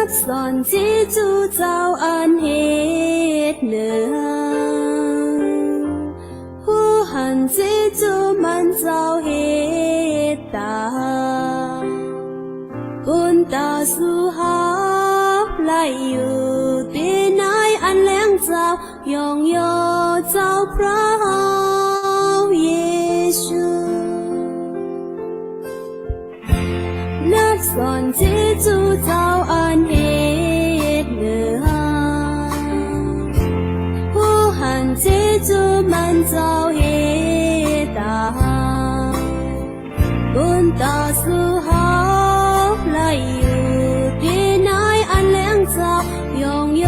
บสอนที่จูเจ้าอันเหตุเหนือผู้หันที่จูมันเจ้าเหตุตาบุญตาสู่หาไหลอยู่ที่ไหนอันแหลงเจ้ายองโยเจ้าพระเยซูนับสอนที่จูเจ้าอันเหตุเหนือผู้หันที่จูมันเจ้าเหตุตาบุญตาสู่หาไหลอยู่ที่ไหนอันแหลงเจ้ายองโย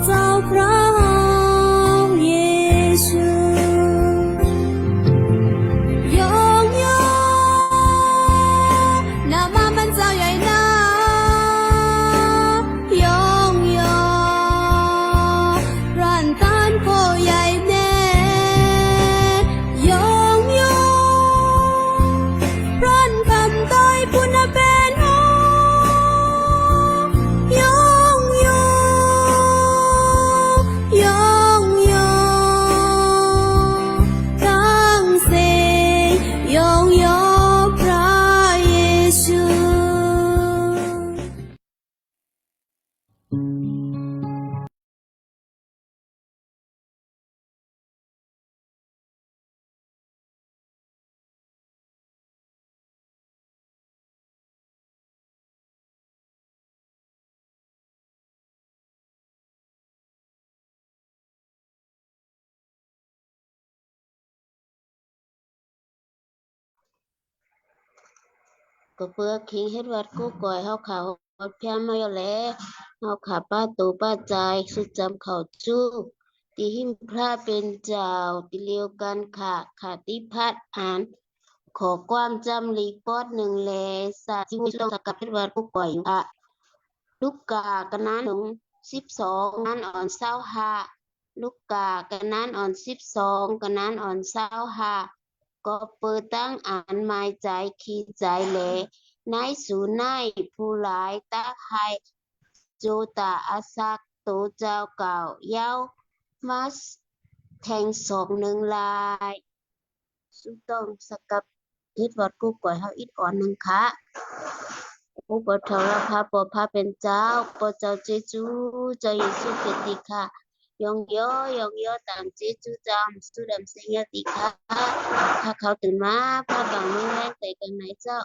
เจ้าพระเยซูยองโยนามามันเจ้าใหญ่นายองโยรันตานโพใหญ่แน่ยองโยรันคำต้อยปุณเป็นโอยองโยยองโยตั้งเสยยองโยพระเยซู ก็เพื่อคิงเฮ็ดวัดกู้ก่อยเฮาขาวฮอดพยามมาอยู่แลเฮาขาป้าตูป้าใจายสุดจำเขาจู้ติหิมพระเป็นเจ้าติเลียวกันค่ะขาติพัดอ่านขอความจำลีปอดหนึ่งแลสาธิวิต้องกับเฮ็ดวัดกู้ก่อยอะลูกกากันนั้นหนึ่ง12นั้นอ่อน25ลูกกากันนั้นอ่อน12กันนั้นอ่อน25ก็เปิดตั้งอ่านหมายใจคิดใจแลนายสู่นายผู้หลายตาไฮโจตาอาศักโตเจ้าเก่าเย้ามาแทงศอกหนึ่งลายสุต้องสกับเฮ็ดวัดกู้ก่อยเฮาอิดอ่อนหนึ่งค่ะอุปถัมภ์พระปอพระเป็นเจ้าปอเจ้าเจจูเจ้าเยซูเกติค่ะยองโยตามเจจูจอมสุดำเสียติค่ะถ้าเขาตื่นมาพระบางมือแรงแต่กันไหนเจ้า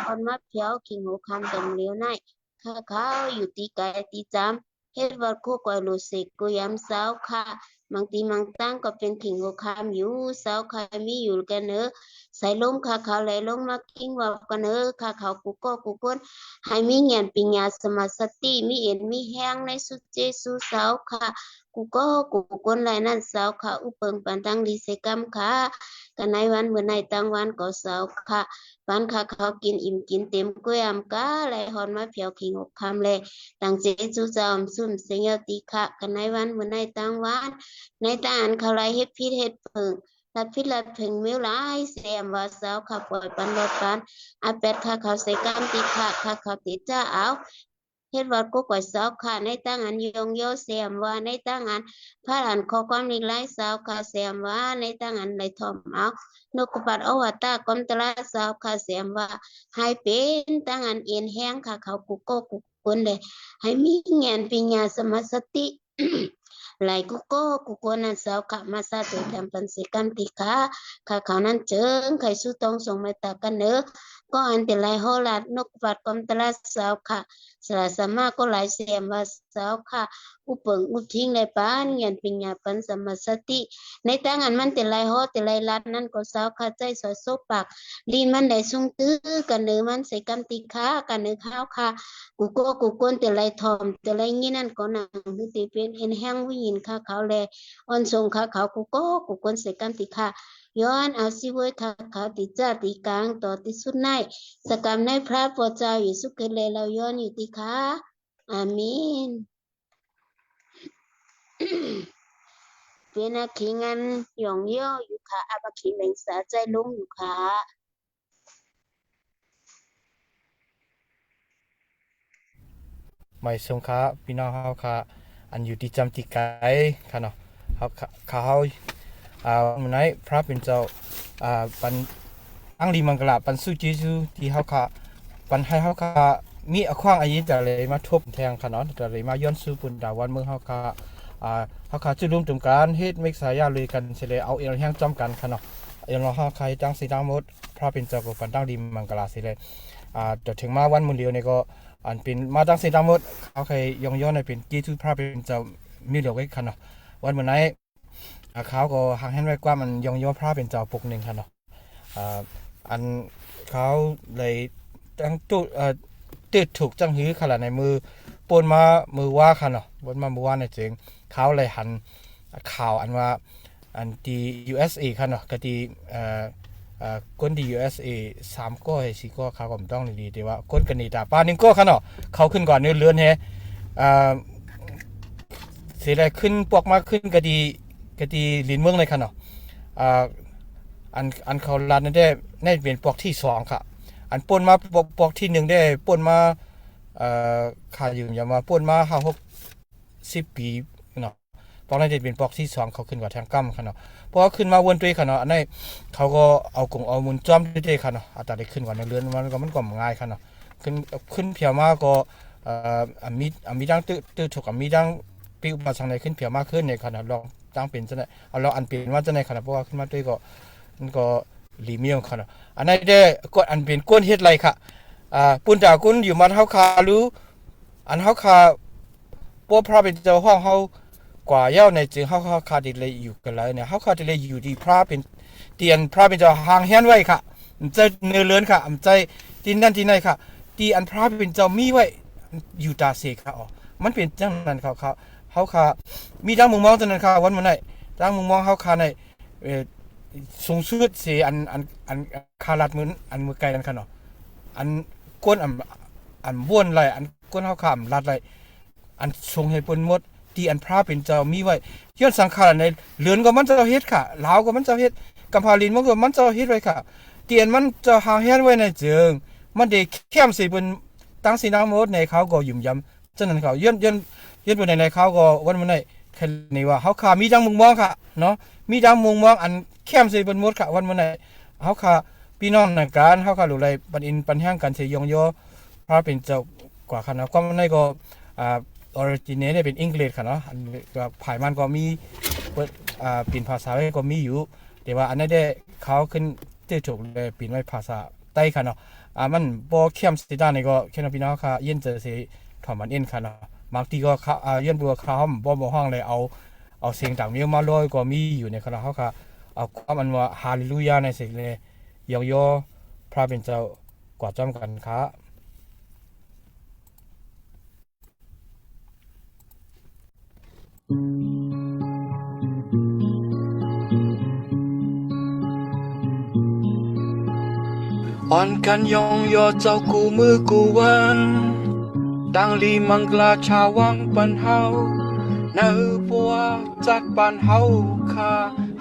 คนมาเพียวขิงหูคำดำเลี้ยวในข้าเขาอยู่ตีไกลตีจำเฮ็ดวัดคู่ก่อยลูสิกกูย้ำเสาค่ะบางทีบางตั้งก็เป็นขิงหูคำอยู่เสาค่ะมีอยู่กันเนอะใส่ลมข้าเขาไหลลงมากิ้งว่ากันเนอะข้าเขากูก็กูก้นให้มีเงียนปัญญาสมาสติมีเอ็นมีแห้งในสุดเจสุเสาค่ะกูก็กูก้นไหลนั่นเสาค่ะอุปเปิงปันตั้งดีเสกรรมค่ะกันในวันเมื่อในตั้งวันก็เสาค่ะปันค่ะเขากินอิ่มกินเต็มกล้วยอำกาไหลหอนมาเพียวขิงอกคำเลยตั้งเจสุจอมซุ่มเสียงติค่ะกันในวันเมื่อในตั้งวันในตาอันเขาไหลเฮ็ดพิษเฮ็ดเพิงลัดพิษลัดเพิงเมียวหลายเสียมว่าเสาค่ะปล่อยปันรถปันอาเป็ดค่ะเขาใส่กามติค่ะเขาติดจ้าเอาเฮ็ดวัดกูก่อยเสาค่ะในตั้งอันยงโยเสียมว่าในตั้งอันพระอันขอความนิไลเสาค่ะเสียมว่าในตั้งอันไหลทอมเอานกปัดอวตารกรมตระเสาค่ะเสียมว่าให้เป็นตั้งอันเอ็นแห้งค่ะเขากูก็กูคนเลยให้มีเงียนปัญญาสมาสติ ไหลกูก็กูคนนั้นเสาค่ะมาซาเตทำปันสิกันติค่ะค่ะเขานั้นเจิงใครสู้ต้องส่งมาตากันเนอะก็อันแต่ไหลโหลาดนกปัดกรมตระเสาค่ะสละสมาก็หลายเสียมว่าเสาค่ะอุปเปิงอุทิ้งในปานเงียนปัญญาปันสมาสติในตั้งอันมันแต่ไหลโหแต่ไหลลัดนั่นก็เสาค่ะใจสอยโซปากลีนมันได้สูงตื้อกันเนื้อมันใส่กันติค่ะกันเนื้อข้าวค่ะกูก็กูก้นแต่ไหลทอมแต่ไหลงี้นั่นก็นางหรือตีเป็นเอ็นแห้งวิญค่ะเขาแลอ่อนทรงค่ะเขากูก็กูก้นใส่กันติค่ะย้อนเอาสิเว้ยค่ะเขาติจ้าติกลางต่อติสุดในสกรรมในพระพเจ้าเยซูคริสต์เลยเราย้อนอยู่ติค่ะอาเมนเป็นอาคิงันหยองย่ออยู่ค่ะอาบาคิแมงสาใจลงอยู่ค่ะ ไม่สงค้าพี่น้องเฮาค่ะอันอยู่ที่จำที่ไกลค่ะเนาะเขามื้อไหนพระเป็นเจ้าปันอังลีมังกลาปันสุจิสุที่เฮาค่ะปันให้เฮาค่ะมีอความอายุจะเลยมาทบแทงค่ะเนาะจะเลยมาย้อนสู่ปุ่นดาวันเมืองเฮาค่ะเฮาค่ะจะรวมถึงการเฮ็ดเมกสายาเลยกันสิเลยเอาเอียงแห่งจอมกันค่ะเนาะเอียงเฮาค่ะจังสิทั้งหมดพระเป็นเจ้าก็ปันตั้งดีมังกลาสิเลยจะถึงมาวันมื้อเดียวนี่ก็อันเป็นมาตั้งสิทั้งหมดเขาเคยยองย้อนในเป็นกีทุพระเป็นเจ้ามีเหลือไว้ค่ะเนาะวันมื้อไหนเขาก็หักแห่นไว้กว่ามันยองย้อนพระเป็นเจ้าปกนึงค่ะเนาะอันเขาเลยตั้งจุติดถูกจังหื้อขนาดในมือปนมามือว่าค่ะเนาะปนมามือว่าในจริงเขาเลยหันข่าวอันว่าอันที่ USA ค่ะเนาะก็ที่ก้นที่ USA 3ก้อย4ก้อเขาก็ไม่ต้องดีแต่ว่าก้นกันนี่ตาป้า1ก้อค่ะเนาะเขาขึ้นก่อนเนื้อเลือนแฮเสียได้ขึ้นปวกมาขึ้นก็ดีลินเมืองเลยค่ะเนาะอันเขาลัดนั่นได้เป็นปวกที่2ค่ะอันป่นมาปอกที่1ได้ป่นมาค่าอยู่อย่ามาป่นมา5-6-10 ปีเนาะปอกนั้นจะเป็นปอกที่2เขาขึ้นกว่าทางกำค่ะเนาะเพราะขึ้นมาวนตัวค่ะเนาะอันนี้เขาก็เอากงเอามุนจ้อมได้ค่ะเนาะอัตราได้ขึ้นกว่าในเรือนมันก็ง่ายค่ะเนาะขึ้นเพียวมาก็มีดังตื้อถูกมีดังปีอุปสรรคในขึ้นเพียวมากขึ้นในค่ะเนาะลองตั้งเป็นจังได๋เอาเราอันเป็นว่าจังได๋ค่ะเพราะว่าขึ้นมาด้วยก็มันก็ลีเมียงค่ะเนาะอันนั้นได้กดอันเป็นก้นเฮ็ดไรค่ะปุ่นจากกุนอยู่มาเฮาคารู้อันเฮาคาปัวพระเป็นเจ้าห้องเฮากว่าเย้าในจึงเฮาคาดิเลยอยู่กันแล้วเนี่ยเฮาคาดิเลยอยู่ที่พระเป็นเตียนพระเป็นเจ้าห่างแฮนไว้ค่ะมันจะเนื้อเลือนค่ะมันใจที่นั่นที่ไหนค่ะที่อันพระเป็นเจ้ามีไว้อยู่ตาเสกค่ะอ๋อมันเป็นจังนั้นเฮาคามีดังมุมมองจังนั้นค่ะวันมื้อไหนดังมุมมองเฮาคาในสูงสุดสิอันคาลัดเหมือนอันมือไกลกันค่ะเนาะอันก้นอันบ้วนไหลอันก้นเฮาขามลัดไหลอันทรงให้เปิ้นหมดที่อันพระเป็นเจ้ามีไว้ย้อนสังขารในเหลือนก็มันเจ้าเฮ็ดค่ะลาวก็มันเจ้าเฮ็ดกัมพาลินมันก็มันเจ้าเฮ็ดไว้ค่ะเตียนมันเจ้าหางแฮนไว้ในเจิงมันได้แคมสิเปิ้นตั้งสินางหมดในเขาก็ยุ่มยำฉะนั้นเขาย้อนเปิ้นในเขาก็วันมื้อนี้แค่นี้ว่าเฮาขามีจังมุมมองค่ะเนาะมีดังมุมมองอันแคมสิเปิ้นหมดค่ะวันมื้อนี้เฮาขาพี่น้องในการเฮาขารู้ไรปันแห่งกันสิยองยอพระเป็นเจ้ากว่าค่ะเนาะก็มันก็ออริจินเนี่ยเป็นอังกฤษค่ะเนาะอันก็ภายมันก็มีเป็นภาษาไว้ก็มีอยู่แต่ว่าอันนั้นได้เขาขึ้นที่ถูกเลยเป็นไว้ภาษาใต้ค่ะเนาะมันบ่เข้มสิด้านนี่ก็แค่พี่น้องค่ะเย็นจะสิถอมมันเอ็นค่ะเนาะบางทีก็เย็นบัวเขาบ่ห้องเลยเอาเสียงต่างเมียมาลอยก็มีอยู่ในคณะเขาค่ะเอาความมันว่าฮาเลลูยาในสิ่งเลยยองยอพระเป็นเจ้ากว่าจอมกันค่ะอ่อนกันยองยอเจ้ากูมือกูวันดังลีมังกลาชาวังปันเฮาเนื้อปัวจัดปันเฮาค่ะ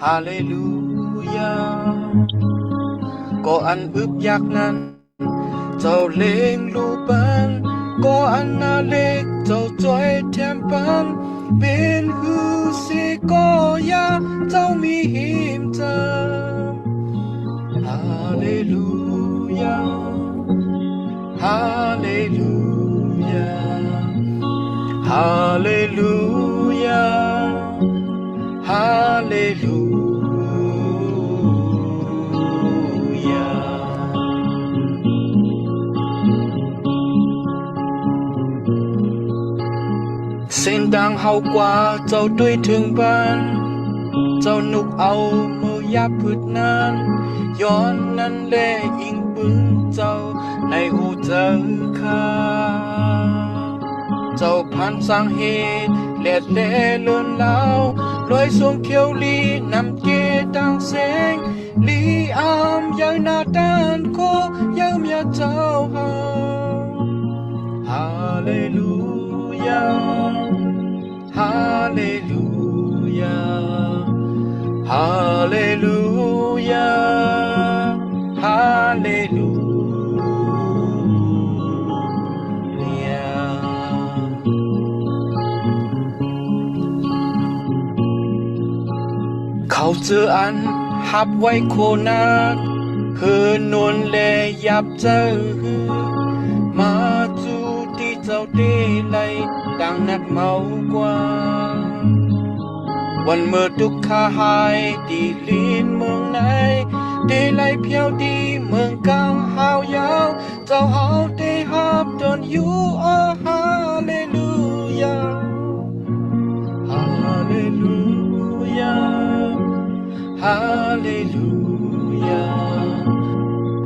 ฮาเลลูยาก็อันอึบยักนั้นเจ้าเล่งลูปันก็อันนาเล็กเจ้าจอยแถมปันเป็นฮือสิก็ยาเจ้ามีหิมเติมฮาเลลูยาฮาเลลูยาฮาเลลูยาฮาเลลูเส้นดังเฮากว่าเจ้าด้วยถึงบ้านเจ้านุกเอามือยับพืชนั้นย้อนนั้นแลอิงปึงเจ้าในหูเจอข้าเจ้าพันสร้างเหตุแลดแลเลื่อนลาวลอยสูงเขียวลีนำเกดังเสงลีอามยังหน้าด้านโคยังเมียเจ้าเฮาฮาเลลูยาฮาเลลูยาฮาเลลูยาฮาเลลูยา เจออันหับไว้โคนักเฮือนวลแลยับเจอมาจูที่เจ้าเตไลดังนักเมากว่าวันเมื่อทุกขาหายดีลินเมืองไหนเดไลเพียวดีเมืองกลางหาวยาวเจ้าเฮาได้ฮับจนอยู่ฮาเลลูยาฮาเลลูยาฮาเลลูยา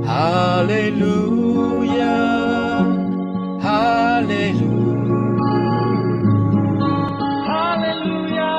ฮาเลลูยาฮาเลลูฮาเลลูยา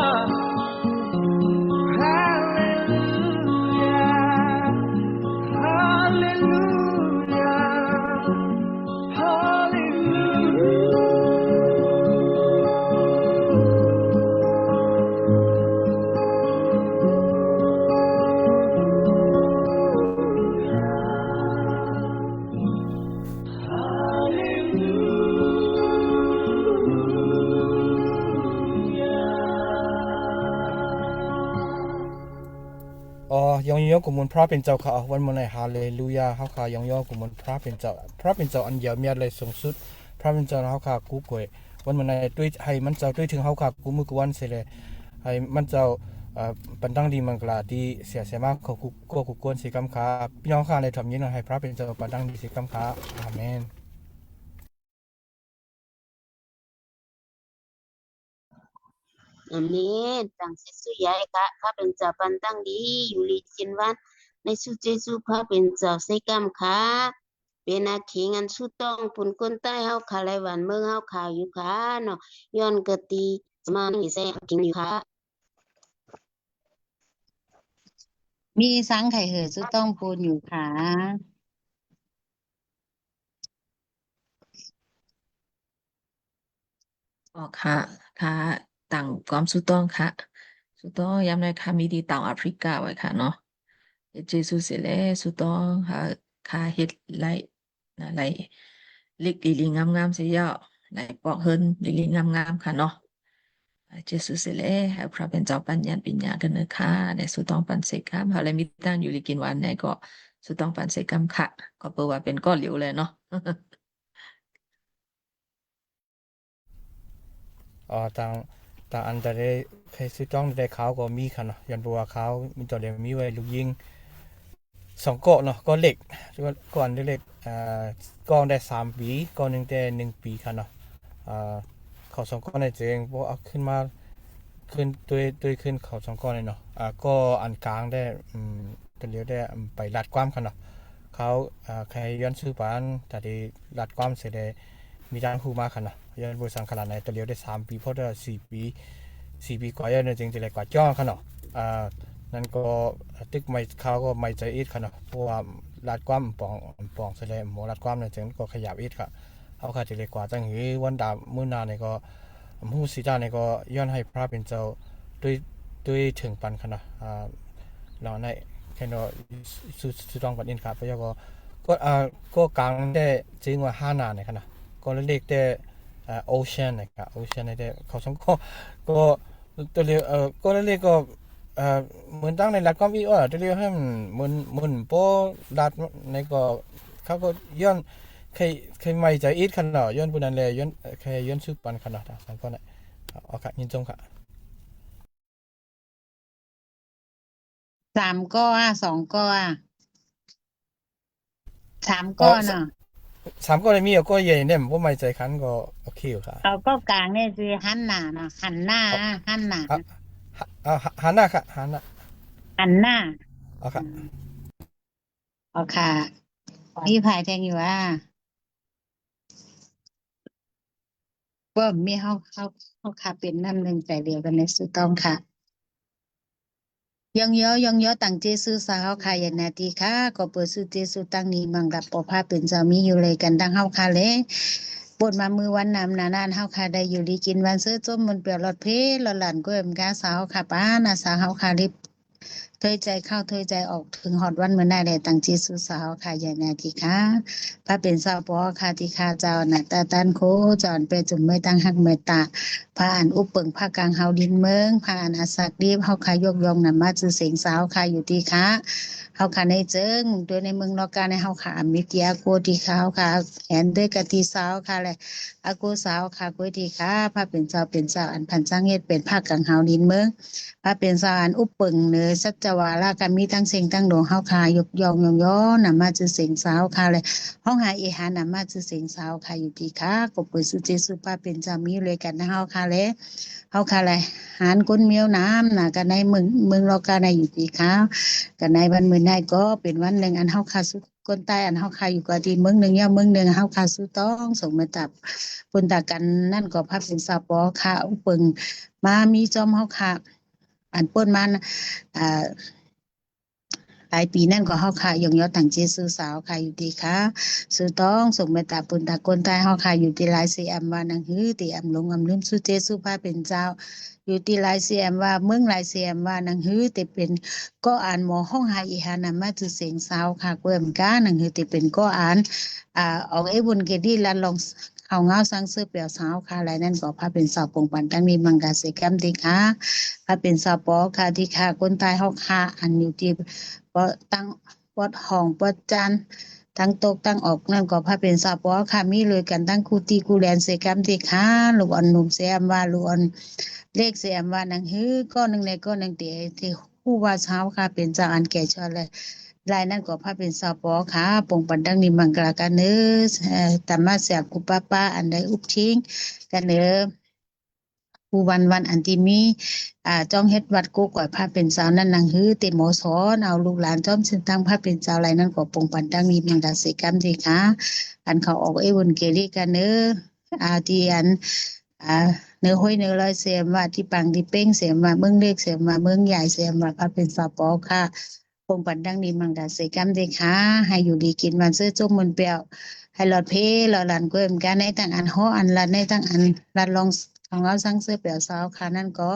อ๋อยองยอกุมลพระเป็นเจ้าค่ะวันมื้อนี้ฮาเลลูยาเฮาค่ะยองยอกุมลพระเป็นเจ้าพระเป็นเจ้าอันเดียวมีอะไรสูงสุดพระเป็นเจ้าเฮาค่ะกูกวยวันมื้อนี้ด้วยให้มันเจ้าด้วยถึงเฮาค่ะกูมือกูวันเสิเลยให้มันเจ้าปันตั้งดีมังกลาที่เสียมากเขากูกวนสิกำขาพี่น้องค่ะในทำยินให้พระเป็นเจ้าปันตั้งดีสิกำขาอาเมนอาเมนตั้งเสสุยายกะข้าเป็นเจ้าปันตั้งดีอยู่ลีจินวันในสุเจสุพระเป็นเจ้าใส่กำขาเป็นอาขิงอันสุต้องปุ่นก้นใต้เฮาขาไหลหวานเมืองเฮาขาวอยู่ค่ะเนาะย้อนกะตีสมานิใส่กินอยู่ค่ะ มีสังไข่เหอะจะต้องปูนอยู่ค่ะอ๋อค่ะค่ะต่างความสุดต้องค่ะสุดต้องย้ำเลยค่ะมีดีต่างแอฟริกาไว้ค่ะเนาะเจสุเสร็จแล้วสุดต้องค่ะค่ะเฮ็ดไล่นะไล่เล็กดีๆงามๆเสียยาวไล่ปอกเฮิรนดีๆงามๆค่ะเนาะเจสุเสร็จแล้วให้พระเป็นเจ้าปัญญาปัญญากันเนอะค่ะในสุดต้องปันเสกามเฮาเลยมีตั้งอยู่ลิกินวันไหนก็สุดต้องปันเสกามค่ะก็เปิดว่าเป็นก้อนเหลวเลยเนาะ ต่างอันแต่ได้ใครซื้อต้องได้ขาวก็มีค่ะเนาะยันบัวขาวมีตัวเดียวมีไว้ลูกยิง2เกาะเนาะก็เหล็กก่อนได้เหล็กก้อนได้3ปีก้อนนึงได้1ปีค่ะเนาะเขา2ก้อนได้เจงบ่เอาขึ้นมาขึ้นด้วยขึ้นเขา2ก้อนเลยเนาะก็อันกลางได้ตัวเดียวได้ไปลัดความค่ะเนาะเขาใครย้อนซื้อปานแต่ได้ลัดความเสร็จได้มีการคู่มาค่ะเนาะย้อนบริษัทขนาดไหนตัวเดียวได้3ปีเพราะได้4ปีกว่าย้อนจริงๆเลยกว่าจ้อค่ะเนาะนั่นก็ตึกไม่เขาก็ไม่ใจอีดค่ะเนาะเพราะว่าลัดความปองแสดงหมอลัดความเนี่ยจึงก็ขยับอีดค่ะเขาค่ะจะเลยกว่าจังหือวันดามื้อนาเนี่ยก็มูสิจาเนี่ยก็ย้อนให้พระเป็นเจ้าด้วยถึงปันค่ะเนาะเราในแค่เนาะสุดต้องปันอินค่ะเพราะก็กลางได้จริงว่า5นาเนี่ยค่ะเนาะก็เล็กได้ocean นะครับ ocean ได้เขาสองก็ตัวเรียก็เล็กก็เหมือนตั้งในรัฐความอีอ้อตัวเรียกให้มันโปรัฐในก็เขาก็ย้อนใครไม่ใจอีดขนาดย้อนผู้นั้นเลยย้อนใครย้อนชื่อปันขนาดสังก็ได้โอเคยินจงค่ะ3ก้อ2ก้อ3ก้อเนาะ3ก็เลยมีก็ใหญ่เนี่ยผมไม่ใจคันก็โอเคอยู่ค่ะเอาก็กลางเนี่ยคือหันหน้าเนาะหันหน้าหันหน้าค่ะหันหน้าโอเคโอเคมีภายแทงอยู่ว่ามีเฮาค่ะเป็นน้ำหนึ่งใจเดียวกันในสุดต้องค่ะยองยอตั้งเจสุสาเฮาค่ะอย่างนาทีค่ะก็เปิดสุเจสุตั้งนี้มังกับปอพาเป็นเจ้ามีอยู่เลยกันดังเฮาค่ะเลยปนมามือวันนำนานเฮาค่ะได้อยู่ดีกินวันเสื้อจมมันเปียวรถเพลรถหลานก็เอ็มกาสาวค่ะป้าน่ะสาวเฮาค่ะริบ ถอยใจเข้าถอยใจออกถึงฮอดวันมื้อหน้าได้ตั้งจิตสู่สาวค่ะอย่านาทีค่ะพระเป็นสาวปอค่ะที่ข้าเจ้าน่ะตาตันโคจรไปจุ่มไม่ตั้งหักเมตตาพระอันอุปเปิงพระกลางเฮาดินเมืองพระอันอาศักดีเฮาค่ะยกย่องนำมาชื่อเสียงสาวค่ะอยู่ที่ค่ะเฮาค่ะในเจิงโดยในเมืองนอกกาในเฮาค่ะมิตรยาโกที่ขาวค่ะแขนด้วยกะทิสาวค่ะแหละอากูสาวค่ะกุยที่ค่ะพระเป็นเจ้าอันพันจังเฮ็ดเป็นพระกลางเฮาดินเมือง พระเป็นสารอุปเปิงเนือสัจวาลากันมีทั้งเสียงทั้งดวงเฮาคายกย่องยองย้อนนำมาจือเสียงสาวคาเลยห้องหาเอหานำมาจือเสียงสาวคาอยู่ที่ค่ะก็เปิดสุเจสุภาเป็นจามีเลยกันนะเฮาคาเลยเฮาคาเลยหานก้นเมียวน้ำน่ะกันในเมืองโลกาในอยู่ที่ค่ะกันในวันมื้อในก็เป็นวันหนึ่งอันเฮาคาสุคนใต้อันเฮาคาอยู่กว่าที่เมืองหนึ่งย่าเมืองหนึ่งเฮาคาสุต้องส่งมาตับปุนตากันนั่นก็พระเป็นสาวปอค่ะอุปเปิงมามีจอมเฮาคา อันเปิ้นมันอ่าหลายปีนั่นก็เฮาค่ะยงยอตั้งใจซื้อสาวค่ะอยู่ดีค่ะซื้อต้องส่งเมตตาปุณตากนใต้เฮาค่ะอยู่ที่หลายซีแอมว่านังฮือที่อำลงอำลืมสุเจสุภาเป็นเจ้าอยู่ที่หลายซีแอมว่าเมืองหลายซีแอมว่านังฮือที่เป็นก็อ่านหมอห้องหาอีหานำมาจือเสียงสาวค่ะเกวมกานังฮือที่เป็นก็อ่านออกบุญเกดีลันลองเอาเงาสังเสือเปียวสาวค่ะหลายนั่นก็พาเป็นสาวปงปันตั้งมีมังกาเสกรรมติค่ะพาเป็นสาวปอค่ะที่ค่ะคนใต้เฮาค่ะอันอยู่ที่ปอตั้งปอดห้องปอดจันทั้งตกตั้งออกนั่นก็พาเป็นสาวปอค่ะมีเลยกันตั้งคูตีกูแลนเสกรรมติค่ะลูกอ่อนหนุ่มเสียมว่าลูกอ่อนเลขเสียมว่านังฮือก็หนึ่งในก็หนึ่งเดียที่ผู้ว่าเช้าค่ะเป็นเจ้าอันแก่ชอเลยลายนั่นก็พาเป็นสาวปอค่ะปงปันดังนี้มังกรกันเนอตามมาเสียกุป้าอันใดอุบทิ้งกันเนอผู้วันอันที่มีจ้องเฮ็ดวัดกูก่อยพาเป็นสาวนั่นนางฮือเตหมอสอนเอาลูกหลานจ้อมซึ่งตั้งพาเป็นสาวไรนั่นก็ปงปันดังนี้มังกรเสกรรมสิค่ะอันเขาออกวนเกลีกันเนอที่อันเนื้อห้อยเนื้อลอยเสียมว่าที่ปังที่เป้งเสียมว่าเมืองเล็กเสียมว่าเมืองใหญ่เสียมว่าพาเป็นสาวปอค่ะปงปันดังนี้มังกรเสกรรมเดค่ะให้อยู่ดีกินวันเสื้อจุ่มมันเปรี้ยวให้หลอดเพหลอดหลานก็เหมือนกันในตั้งอันฮ้ออันละในตั้งอันละลองของเราสั่งเสื้อเปลี่ยวสาวค่ะนั่นก็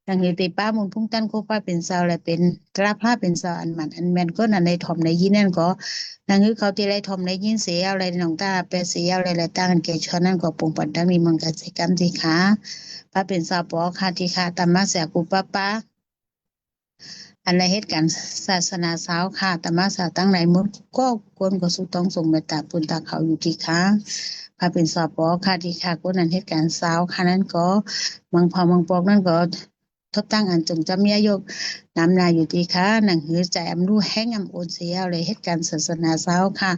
ดังเหตุป้ามุนพุ่งตั้นโคป้าเป็นสาวและเป็นกระพาเป็นสาวอันมันอันแมนก็นั่นในถ่อมในยินนั่นก็ดังคือเขาที่ไรถ่อมในยินเสียอะไรน้องตาแปเสียอะไรตั้งกันแก่ชอนั่นก็ปงปันดังนี้มังกรเสกรรมที่ค่ะป้าเป็นสาวปอค่ะที่ค่ะตามมาเสียกูป้าอันในเหตุการณ์ศาสนาสาวค่ะแต่มาสาวตั้งไหนมุดก็คนก็สุต้องส่งเมตตาปุณตาเขาอยู่ที่ค่ะพาเป็นสอบปอค่ะที่ค่ะคนนั้นเหตุการณ์สาวค่ะนั้นก็มังพอมังปอกนั่นก็ทบตั้งอันจงจำเมียยกน้ำนาอยู่ที่ค่ะหนังหือใจอำรู้แห้งอำโอนเสียเลยเหตุการณ์ศาสนาสาวค่ะ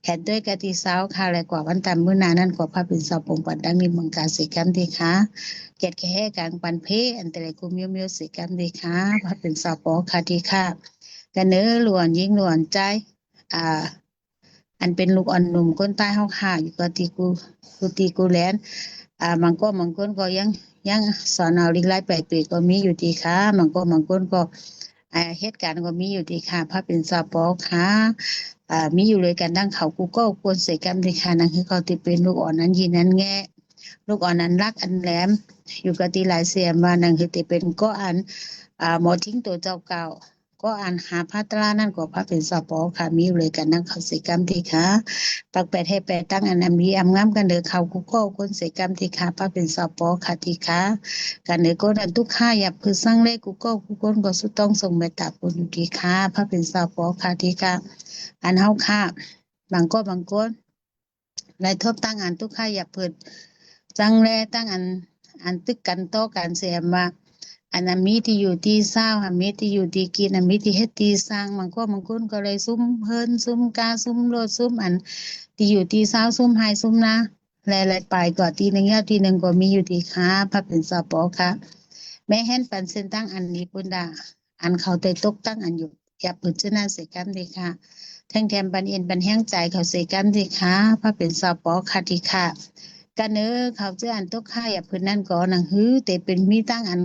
แหนด้วยกะทิสาวค่ะและกว่าวันตามมื้อนานั้นก็พาเป็นสอบปงปัดดังมีมังกาสิกรรมที่ค่ะเกียรติแค่กลางปันเพอันแต่ละกุมเมียวสิกรรมดีค่ะพระเป็นสาวปอค่ะดีค่ะกันเนื้อหลวนยิ่งหลวนใจอ่าอันเป็นลูกอ่อนหนุ่มคนใต้เฮาค่ะอยู่กับตีกูแลนบางคนก็ยังสอนเอาลิงไล่ไปเปก็มีอยู่ดีค่ะบางคนก็เหตุการณ์ก็มีอยู่ดีค่ะพระเป็นสาวปอค่ะมีอยู่เลยกันดังเขากูก็ควรเสกกรรมดีค่ะนั่นคือเขาที่เป็นลูกอ่อนนั้นยีนั้นแง่ลูกอ่อนนั้นรักอันแหลมอยู่กับตีหลายเสียมานั่นคือที่เป็นก็อันหมอทิ้งตัวเจ้าเก่าก็อันหาพระตรานั่นก็พระเป็นสาวปอค่ะมีอยู่เลยกันนั่งเขาเสกกรรมดีค่ะปักแปดให้แปดตั้งอันมีอำงามกันเด้อเขากูก็คนเสกกรรมดีค่ะพระเป็นสาวปอค่ะดีค่ะกันเด้อก็อันทุกข้าอย่าพึสร้างเลขกูคนก็สุต้องส่งเมตตาปุญอยู่ดีค่ะพระเป็นสาวปอค่ะดีค่ะอันเฮาค่ะบางคนในทบตั้งอันทุกข้าอย่าเปิดจังแลตั้งอันตึกกันโตกันเสียมาอันนั้นมีที่อยู่ที่เศร้ามีที่อยู่ที่กินอันมีที่เฮ็ดที่สร้างบางคนก็เลยซุ่มเพิ่นซุ่มกาซุ่มโลดซุ่มอันที่อยู่ที่เศร้าซุ่มไห้ซุ่มนะหลายๆไปก็ทีนึงแล้วทีนึงก็มีอยู่ที่ค้าพระเป็นสาวปอค่ะแม่เห็นปันเส้นตั้งอันนี้ปุ่นดาอันเขาแต่ตกตั้งอันอยู่อย่าเปิดชนะเสกันเลยค่ะแท่งแถมปันเอ็นปันแห้งใจเขาเสกันสิค่ะพระเป็นสาวปอค่ะที่ค่ะกันเนอเขาจะอันตกค่าอย่าพื้นนั่นก็นังฮือแต่เป็นมีตั้งอัน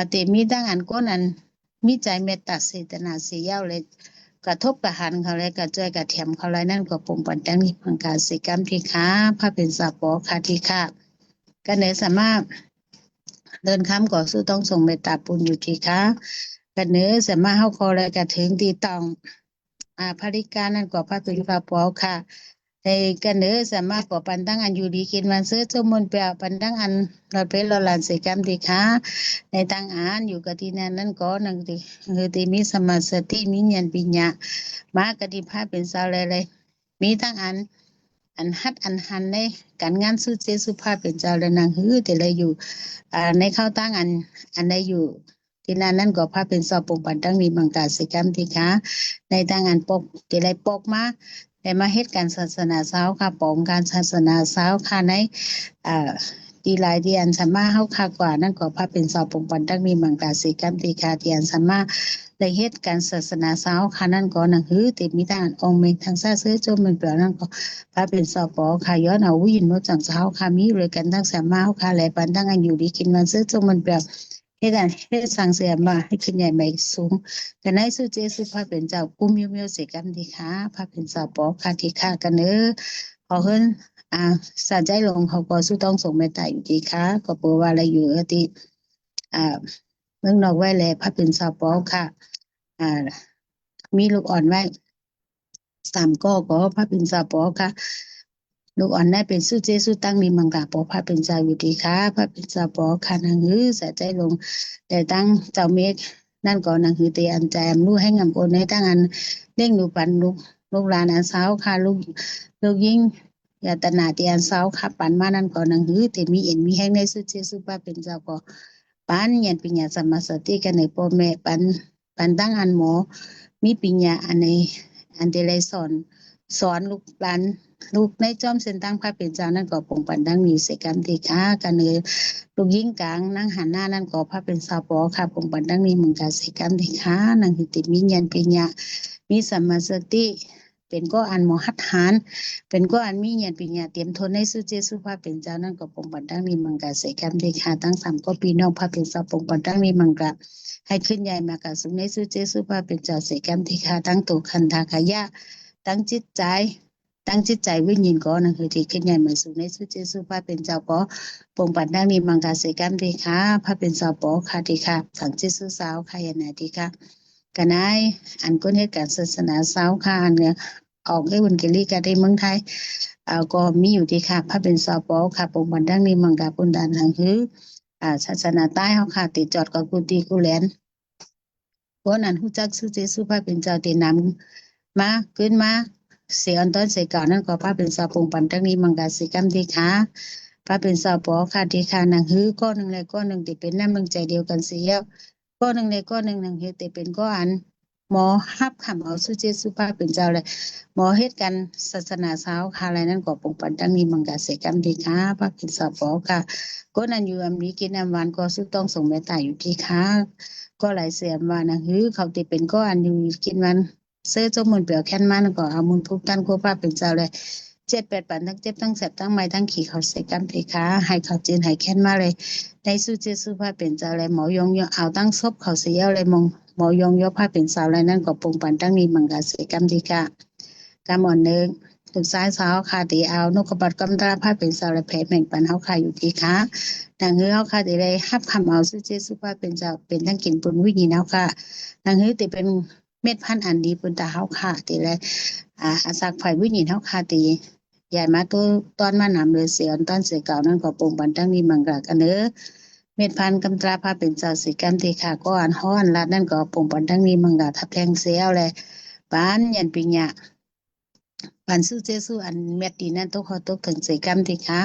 แต่มีตั้งอันก็นั้นมีใจเมตตาเสตนาเสียาวเลยกระทบกระหันเขาเลยกระจอยกระแถมเขาเลยนั่นก็ปงปันดังนี้พังกาสิกรรมที่ค่ะพระเป็นสาวปอค่ะที่ค่ะกันเนอสามารถเดินข้ามก่อสู้ต้องส่งเมตตาปุญอยู่ที่ค่ะ กันเนื้อสามารถเฮาขอและก็ถึงที่ต้องภริการนั่นก็พระตุลพระปอค่ะในกันเนื้อสามารถก่อปันตั้งอันอยู่ดีกินวันเสื้อจมนเปียปันตั้งอันเราเป็นเราหลานเสกรรมดีค่ะในตั้งอ่านอยู่กับที่นั่นก็นั่งที่คือที่มีสมาสติมีญาณปัญญามากติภาพเป็นสาวเลยมีตั้งอันฮัดอันหันในการงานสุเจสุภาพเป็นเจ้าและนางฮือแต่เลยอยู่ในเข้าตั้งอันใดอยู่ที่นั่นก็พาเป็นสอบปงปันตั้งมีบังกาศิกรรมที่ค่ะในตั้งอันปกที่ไรปกมาได้มาเฮ็ดการศาสนาสาวค่ะปองการศาสนาสาวค่ะในดีหลายที่อันสามารถเฮาค่ะกว่านั่นก็พาเป็นสอบปงปันตั้งมีบังกาศิกรรมที่ค่ะที่อันสามารถได้เฮ็ดการศาสนาสาวค่ะนั่นก็นั่นคือติมีทางองค์เมงทางซาซื้อจมมันเปล่านั่นก็พาเป็นสอบปอค่ะย้อนเอาวินโนจังเช้าค่ะมีเลยกันทั้งสามารถค่ะและปันตั้งอันอยู่ดีกินมันซื้อจมมันเปล่าเฮ็ดอันเฮ็ดสั่งเสียมาให้ขึ้นใหญ่ใหม่สูงแต่ในสุเจสุพระเป็นเจ้ากุมมิวเสกรรมดีค่ะพระเป็นสาวปอค่ะที่ค่ะกันเด้อขอเฮิรนสาใจลงเขาก็สู้ต้องส่งเมตตาอยู่ดีค่ะก็บอกว่าอะไรอยู่ที่อ่าเมืองนอกไว้แลพระเป็นสาวปอค่ะมีลูกอ่อนไว้3 ก็พระเป็นสาวปอค่ะลูกอ่อนได้เป็นสุเจสุตั้งมีมังกาปอพระเป็นเจ้าอยู่ดีค่ะพระเป็นสาวปอค่ะนางฮือสาใจลงแต่ตั้งเจ้าเมฆนั่นก็นางฮือเตอันใจอำรู้ให้งำโอนให้ตั้งอันเล่งดูปันลูกหลานอันสาวค่ะลูกยิ่งยาตนาเตียนสาวค่ะปันมานั่นก็นางฮือเตมีเอ็นมีแห่งในสุเจสุพระเป็นเจ้าก็ปันยันปัญญาสมมาสติกันในพ่อแม่ปันตั้งอันหมอมีปัญญาอันในอันเดลัยสอนลูกหลานลูกในจอมเส้นตั้งพระเป็นเจ้านั่นก็ปงปันดังมีเสกรรมที่ค้ากันเลยลูกยิ่งกลางนั่งหันหน้านั่นก็พระเป็นสาวปอค่ะปงปันดังนี้เหมือนกันเสกรรมที่ค้านั่งติดมีญาณปัญญามีสัมมาสติเป็นก็อันหมอหัตถานเป็นก็อันมีญาณปัญญาเตรียมทนในสุเจสุภาเป็นเจ้านั่นก็ปงปันดังนี้เหมือนกันเสกรรมที่ค้าทั้ง3ก็พี่น้องพระเป็นสาวปงปันดังนี้เหมือนกันให้ขึ้นใหญ่มากสุในสุเจสุภาเป็นเจ้าเสกรรมที่ค้าทั้งตุคันธาขยะตั้งจิตใจวิญญาณก็นั่นคือที่ขึ้นใหญ่มาสู่ในสุเจสุพระเป็นเจ้าก็ปงปันดังนี้มังกาเสกรรมดีค่ะพระเป็นสาวปอค่ะดีค่ะสังจิตสุสาวค่ะยานาดีค่ะกันนายอันก้นเหตุการศาสนาสาวค่ะอันเนี่ยออกให้วันเกลีกันในเมืองไทยก็มีอยู่ดีค่ะพระเป็นสาวปอค่ะปงปันดังนี้มังกาปุนดานทางคือศาสนาใต้เฮาค่ะติดจอดกับกุฏิกุแลนก็นั้นฮู้จักสุเจสุพระเป็นเจ้าที่นำมาขึ้นมาเสียอันต้นเสียเก่านั่นก็พระเป็นสาวปงปันดังนี้มังกาสิกรรมดีค่ะพระเป็นสาวปอค่ะดีค่ะนางฮือก็หนึ่งเลยก็หนึ่งที่เป็นน้ำมึงใจเดียวกันเสียก็หนึ่งเลยก็หนึ่งนางเฮ็ดแต่เป็นก็อันหมอฮับคำเอาสุเจสุภาพเป็นเจ้าเลยหมอเฮ็ดกันศาสนาสาวค่ะอะไรนั่นก็ปงปันดังนี้มังกาสิกรรมดีค่ะพระเป็นสาวปอค่ะก็นั่นอยู่อำนี้กินน้ำหวานก็สุต้องส่งเมตตาอยู่ที่ค่ะก็หลายเสียมานางฮือเขาติเป็นก็อันอยู่กินวันเสื้อจมมุนเปลี่ยวแค้นมันก็เอามุนทุกท่านก็พาเป็นเจ้าเลย7-8ปันทั้งเจ็บทั้งแสบทั้งไม้ทั้งขี่เขาเสกรรมเพคะให้เขาจีนให้แค้นมาเลยในสุเจสุภาเป็นเจ้าเลยหมอยงเอาตั้งศพเขาเสียเลยมองหมอยงยพาเป็นสาวเลยนั่นก็ปงปันตั้งนี้มังกาเสกรรมดีค่ะกำอ่อนหนึ่งถูกซ้ายสาวค่ะตีเอานกกระบัดกำตราพาเป็นสาวเลยแผลแม่งปันเฮาค่ะอยู่ที่ค่ะนางเฮือเฮาค่ะตีเลยฮับคำเอาสุเจสุภาเป็นเจ้าเป็นทั้งกินปุนวิญญาณเฮาค่ะนางเฮือตีเป็นเม็ดพันธุ์อันดีปุนตาเฮาค่ะตีเลยอาศักไผ่วิญญาณเฮาค่ะตีใหญ่มาตัวตอนมานำเลยเสียนตอนเสียเก่านั่นก็ปงปันตั้งนี้มังกะกันเด้อเม็ดพันธุ์กำตราพาเป็นเจ้าสิกรรมที่ค่ะก็อันฮ้อนลัดนั่นก็ปงปันตั้งนี้มังกะทับแทงเสียวเลยปานยันปิญญาปันสู้เจสู้อันเม็ดดีนั่นต้องขอตกถึงสิกรรมที่ค่ะ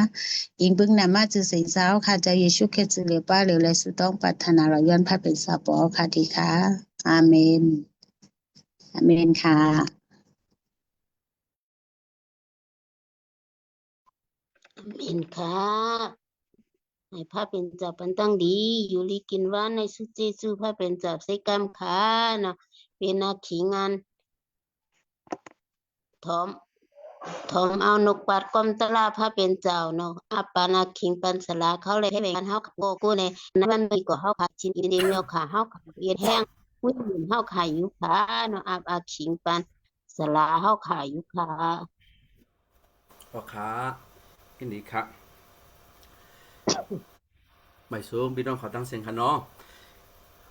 อิงบึงนามาจือสิงสาวค่ะเจ้าเยซูคริสต์เหลือป้าเหลือเลยสุต้องปรารถนาเราย้อนพระเป็นสาวปอค่ะที่ค่ะอาเมนอาเมนค่ะ เห็นค่ะให้พระเป็นเจ้าปันตั้งดีอยู่ลีกินว่าในสุเจสุพระเป็นเจ้าเสกรรมค่ะเนาะเป็นนาขีงานถอมเอานกปัดก้มตลาพระเป็นเจ้าเนาะอาปานาคิงปันสลาเขาเลยให้เป็นเฮาโกกูในนั้นมันมีกว่าเฮาขาชิ้นเดียวค่ะเฮาขาเอียนแห้งวิ่งเฮาขายอยู่ค่ะเนาะอาคิงปันสลาเฮาขายอยู่ค่ะพ่อค้ายินดีครับไม่สูงพี่น้องเขาตั้งเสียงค่ะเนาะ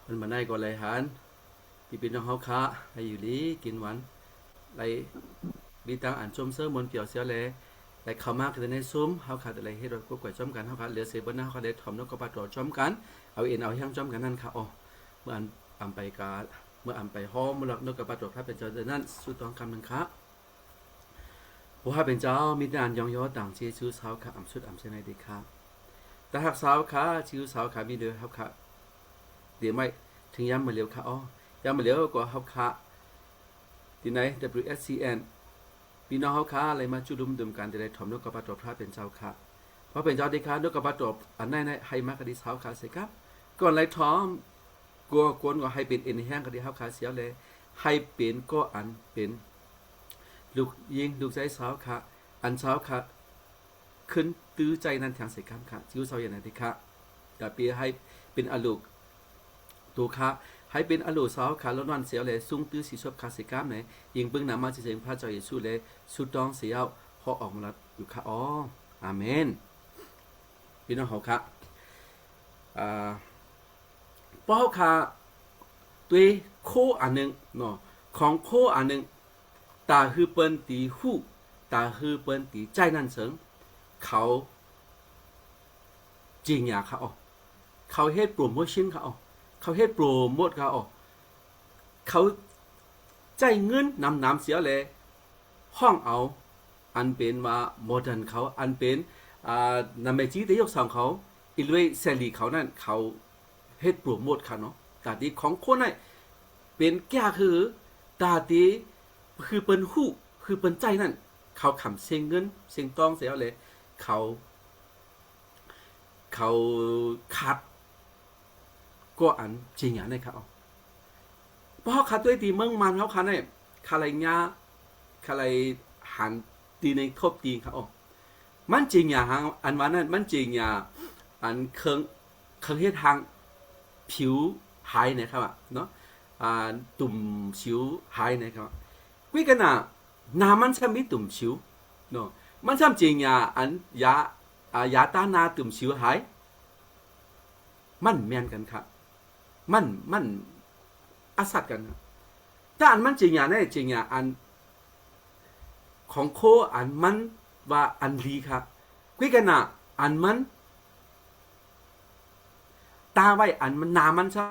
มันมาได้ก่อนเลยฮัน พี่น้องเฮาค่ะให้อยู่ดีกินหวานไรมีตังอ่านชมเสื้อมนเปียวเสียเลยไรเข้ามากเลยในซุ้มเฮาค่ะแต่ไรเฮ็ดรถกู้ก่อยจอมกันเฮาค่ะเหลือเสียบนหน้าเฮาได้ถ่อมนกกระปาดจอมกันเอาเอ็นเอาแห้งจอมกันนั่นค่ะอ๋อเมื่ออันไปกาเมื่ออันไปห้อมเมื่อนกกระปาดถ้าเป็นเจ้านั้นสุดต้องคำนึงค่ะว่าเป็นเจ้ามีนานยองยอต่างเชื่อชื่อสาวค่ะอ่ำสุดอ่ำเช่นไรดีค่ะแต่หากสาวค่ะชื่อสาวค่ะมีเดือเฮาค่ะเดี๋ยวไม่ถึงย้ำมาเร็วค่ะอ๋อย้ำมาเร็วกว่าเฮาค่ะที่ไหน WSCN พี่น้องเฮาค่ะอะไรมาจุดุมดุมกันจะได้ถ่อมนกกระปาดพระเป็นเจ้าค่ะเพราะเป็นเจ้าดีค่ะนกกระปาดอันไหนให้มากระดิสาวค่ะเสียครับก่อนไล่ถ่อมกลัวกวนก็ให้เป็นเอ็นแห้งกระดิเฮาค่ะเสียเลยให้เป็นก็อันเป็นลูกยิงลูกใจสาวค่ะอันสาวค่ะขึ้นตื้อใจนั้นทางเสียครับค่ะจิ้วสาวอย่างนั้นดีค่ะแต่ปีให้เป็นอลูกตัวค่ะให้เป็นอโลสาวขาล้นวันเสียวเลยซุ้งตื้อสีชอบคาสิกามไหนยิงเบิ้งนำมาจะเสียงพระเจ้าเยซูเลยสุดต้องเสียวพอออกมาแล้วอยู่ค่ะอ๋ออาเมนพี่น้องเขาค่ะป้อค่ะตัวโคอันหนึ่งเนาะของโคอันหนึ่งตาฮือเปิ้นตีหู้ตาฮือเปิ้นตีใจนั่นเสริงเขาจริงอย่าค่ะอ๋อเขาเฮ็ดโปรโมชั่นค่ะอ๋อเขาเฮ็ดโปรโมทเขาเขาใจเงินนำเสียเลยห้องเอาอันเป็นว่าโมเดิร์นเขาอันเป็นนำไปจีได้ยกสองเขาอีลุยเซรีเขานั่นเขาเฮ็ดโปรโมทเขาเนาะแต่ที่ของคนนั้นเป็นแก่คือตาตีคือเป็นหู้คือเป็นใจนั่นเขาขำเสียงเงินเสียงต้องเสียเลยเขาขาดก็อันจริงอย่างนี้ครับเพราะขาด้วยตีเมืองมันเขาขาเนี่ยขาอะไรเงี้ยขาอะไรหันตีในครบตีครับมันจริงอย่างอันวันนั้นมันจริงอย่างอันเครื่องเฮ็ดทางผิวหายนะครับเนาะตุ่มสิวหายนะครับวิกันน่ะน้ำมันจะมีตุ่มสิวเนาะมันจำจริงอย่างอันยาต้านตุ่มสิวหายมันแม่นกันครับมันอาศัดกันแต่อันมันจริงอย่างนี้จริงอย่างอันของโคอันมันว่าอันดีครับคุยกันนะอันมันตาไว้อันมันน้ำมันซ้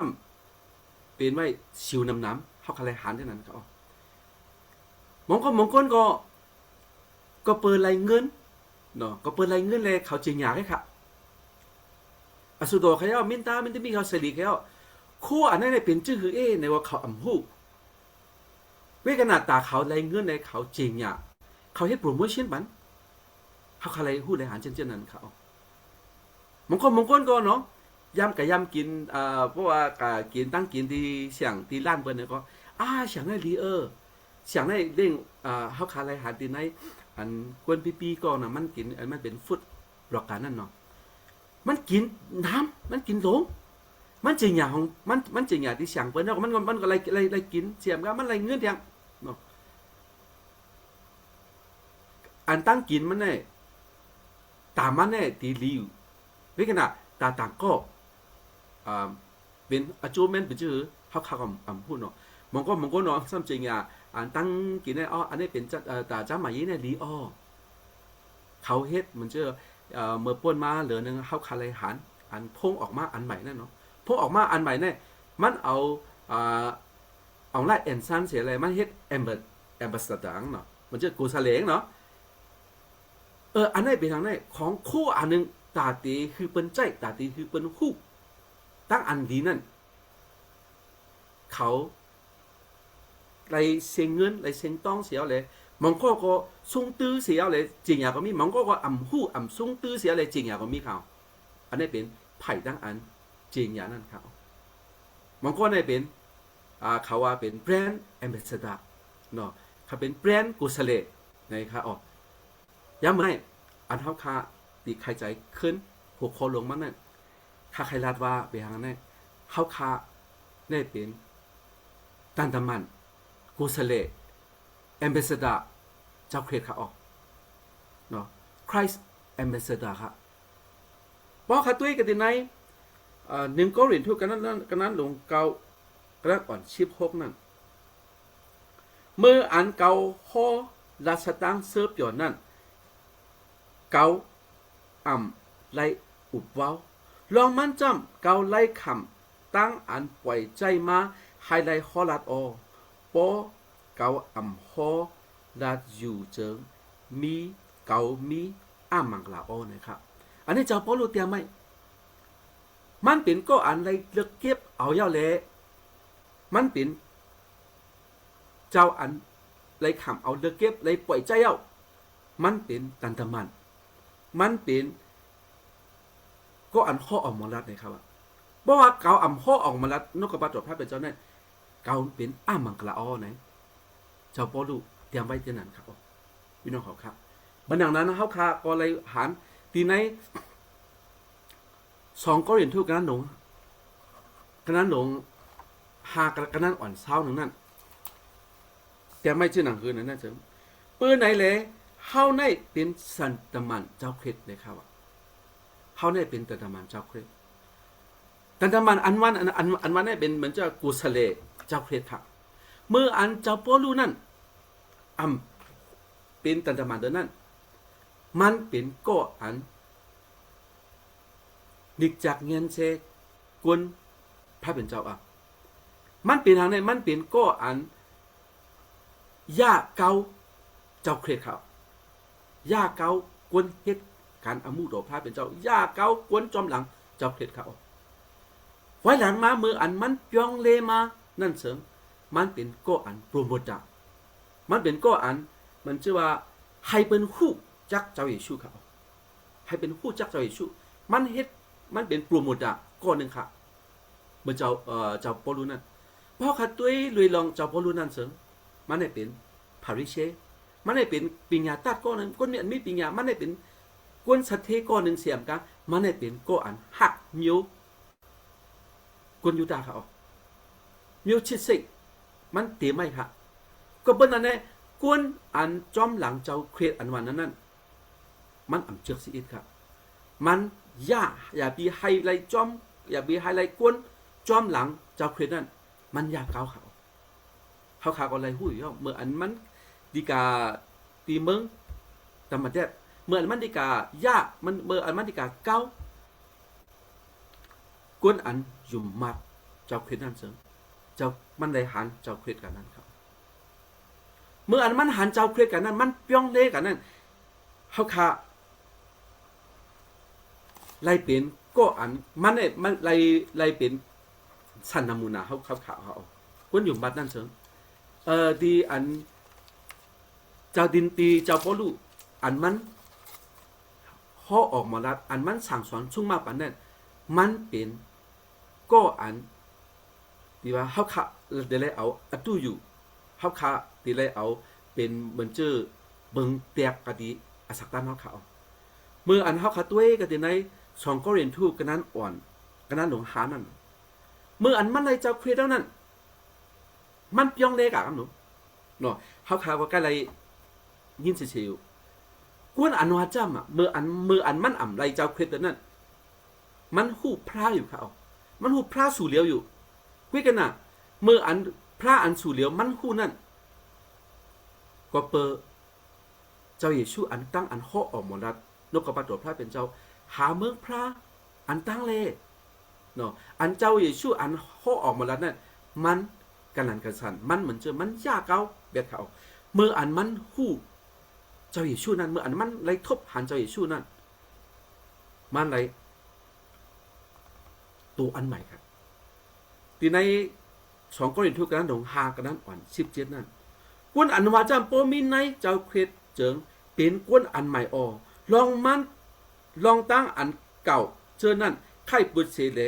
ำเป็นไว้ชิวน้ำเขาอะไรหันที่นั้นก็มองคนก็เปิดไรเงินเนาะก็เปิดไรเงินเลยเขาจริงอย่างนี้ครับอสุโตเขามินตามินที่มีเขาเสรีเขาคู่อันนั้นเป็นชื่อคือในว่าเขาอ่ำหูเวกนาตาเขาไรเงื่อนในเขาจริงเนี่ยเขาให้โปรโมชั่นบันเขาอะไรหู้ในหารเช่นนั้นเขามงคลก็เนาะยำกับยำกินเพราะว่ากินตั้งกินที่เสียงที่ล้านเปิ้ลเนี่ยก็เสียงได้ดีเสียงได้เด้งเขาขายอะไรหารตีในอันกวนปีก็นะมันกินมันเป็นฟุตหลอกกันนั่นเนาะมันกินน้ำมันกินหลงมันจริงอย่างของมันจริงอย่างที่เสียงเปิ้ลเนาะมันก็อะไรกินเสียงก็มันอะไรเงื่อนอย่างเนาะอันตั้งกินมันเนี่ยตามมันเนี่ยตีริวเวกนะตาต่างก็เป็นอาจูเมนเป็นชื่อเขาพูดเนาะมองก็เนาะซ้ำจริงอย่างอันตั้งกินเนี่ยอันนี้เป็นตาจ้าหมายเนี่ยลีเขาเฮ็ดมันชื่อเมื่อป้นมาเหลือนึงเขาคาเลยหันอันพงออกมาอันใหม่นั่นเนาะพงออกมาอันใหม่เนี่ยมันเอาไล่เอ็นซันเสียอะไรมันเฮ็ดแอมเบสต์ต่างเนาะมันชื่อกูซาเลงเนาะอันนี้เป็นทางไหนของคู่อันนึงตาตีคือเป็นใจตาตีคือเป็นคู่ตั้งอันดีนั่นเขาไรเสียงเงินไรเสียงต้องเสียเลยมองก็ซุ่งตื้อเสียเลยจริงอย่างก็มีมองก็อ่ำหู้อ่ำซุ่งตื้อเสียเลยจริงอย่างก็มีเขาอันนี้เป็นไผ่ตั้งอันจริงอย่างนั้นเขามองก็ได้เป็นเขาว่าเป็นแบรนด์แอมบาสเดอร์เนาะเขาเป็นแบรนด์กุศลนะครับย้ำไหมอันเท่าค่าตีใครใจขึ้นหัวคอลงมันนั่นถ้าใครลาดว่าไปทางนั้นเท่าค่าได้เป็นตันตมันกุศลแอมบาสเดอร์เจ้าเครดค่ะเนาะคริสต์แอมบาสเดอร์ค่ะบอกขาตุ้ยกันที่ไหน1 โครินธ์กันนั้นลงเกา กระอ่อน16นั่นเมื่ออันเก่าข้อราชตังเสิร์ฟอยู่นั่นเก่าอ่ำไล่อุบเว้าลองมันจำเก่าไล่คำตั้งอันปล่อยใจมาให้ไล่ข้อลัดอปอเก่าอ่ำข้อลัดอยู่เจิงมีเก่ามีอ้ามังลาอนะครับอันนี้เจ้าพ่อรู้เตรียมไหมมันเป็นก็อันไรเลือกเก็บเอาเย้าแลมันเป็นเจ้าอันไรขำเอาเลือกเก็บไรปล่อยใจเย้ามันเป็นตันตมันมันเป็นก็อันข้อออกมาลัดนะครับเพราะว่าเกาอ่ำข้อออกมาลัดนกกระปาตรวจพระเป็นเจ้าเนี่ยเกาเป็นอ้ามังกลาอ้อไหนเจ้าพ่อรู้เตรียมไว้ที่นั่นครับพี่น้องเขาครับบันดังนั้นเขาคาก็เลยหันตีใน2 กอรินทูกันนั้นหลงหากกันนั้นอ่อนเช้าหนึ่งนั่นแต่ไม่ชื่อหนังคืนนั่นนะเสริมปืนไหนเลยเฮาในเป็นสันตมันเจ้าเคล็ดเลยครับเฮาในเป็นตันตมันเจ้าเคล็ดตันตมันอันวันนี่เป็นเหมือนเจ้ากุศเลเจ้าเคล็ดครับเมื่ออันเจ้าโปลูนั่นเป็นตันตมันเดินนั่นมันเป็นก็อันนิกจากเงินเชกวนพระเป็นเจ้ามันเป็นทางไหนมันเป็นก็อันย่าเกาเจ้าเครียดเขาย่าเกากวนเฮ็ดการอมุโดพระเป็นเจ้าย่าเกากวนจอมหลังเจ้าเครียดเขาไว้หลังมามืออันมันยองเลมานั่นเสริมมันเป็นก็อันโปรโมทมันเป็นก็อันมันชื่อว่าให้เป็นคู่จักเจ้าเยซูเขาให้เป็นคู่จักเจ้าเยซูมันเฮ็ดมันเป็นโปรโมทก้อนหนึ่งค่ะเมื่อเจ้าปอลูนั่นเพราะขัดตัวลุยลองเจ้าปอลูนั่นเสริมมันได้เป็นพาริเชมันได้เป็นปิญญาตัดก้อนหนึ่งก้อนนี้มีปิญญามันได้เป็นก้นสัตเทก้อนหนึ่งเสียมกันมันได้เป็นก้อนอันหักมิวก้นยูดาเขามิวชิดสิมันเตะไม่ค่ะก็เป็นอันนี้ก้นอันจอมหลังเจ้าเครียดอันวันนั้นมันอ่ำเจือกสิอิดครับมันอย่าบีไฮไลท์จอมอย่าบีไฮไลท์กวนจอมหลังเจ้าเครดนั่นมันยาเกาเขาก็เลยหู้อยู่เมื่ออันมันดีกาตีเมืองตำมาเด็ดเมื่ออันมันดีกามันเมื่ออันมันดีกาเกากวนอันยุ่มมัดเจ้าเครดนั่นเสริมเจ้ามันได้หันเจ้าเครดกันนั่นครับเมื่ออันมันหันเจ้าเครดกันนั่นมันป้องเล่กันนั่นเขาขาไล่เป็นก็อันมันเนี่ยมันไล่เป็นสันนามูนาเขาคนอยู่บ้านนั่นเชิงดีอันเจ้าดินตีเจ้าพ่อลูกอันมันข้อออกมาแล้วอันมันสั่งสอนชุ่มมากปันนั่นมันเป็นก็อันดีว่าเขาขาเดี๋ยวเลยเอาอัตุอยู่เขาขาเดี๋ยวเลยเอาเป็นเหมือนเจอเบิงเตียกกะดีอาศักตั้นเขาเมื่ออันเขาขาตัวกันใน2 กอรินทูกันนั้นอ่อนกันนั้นหลงหานั่นเมื่ออันมันเลยเจ้าเครียดแล้วนั่นมันย่องเล็กอ่ะครับหนูเนาะเขาข่าวก็ใกล้เลยยินเสียวกวนอันวาจ้ำเมื่ออันมันอ่ำไรเจ้าเครียดนั่นมันหูพระอยู่เขามันหูพระสู่เหลียวอยู่คุยกันน่ะเมื่ออันพระอันสู่เหลียวมันหูนั่นก็เปอเจ้าเยซูอันตั้งอันห่อออกหมดแล้วนกกระปาตัวพระเป็นเจ้าหาเมืองพระอันตั้งเลยเนาะอันเจ้าเยซูอันห่อออกมาแล้วนั่นมันกันนันกันสันมันเหมือนเจอมันยากเก้าเบียดเขาเมื่ออันมันหู้เจ้าเยซูนั่นเมื่ออันมันไล่ทบหันเจ้าเยซูนั่นมันไล่ตัวอันใหม่ครับที่ใน2 กอรินทูกันนั้นหลงหากันนั้นอ่อน17นั่นกวนอันวาจำโปมินในเจ้าเครดเจิงเป็นกวนอันใหม่ลองตั้งอันเก่าเจอนั่นไข่ปุดเสเล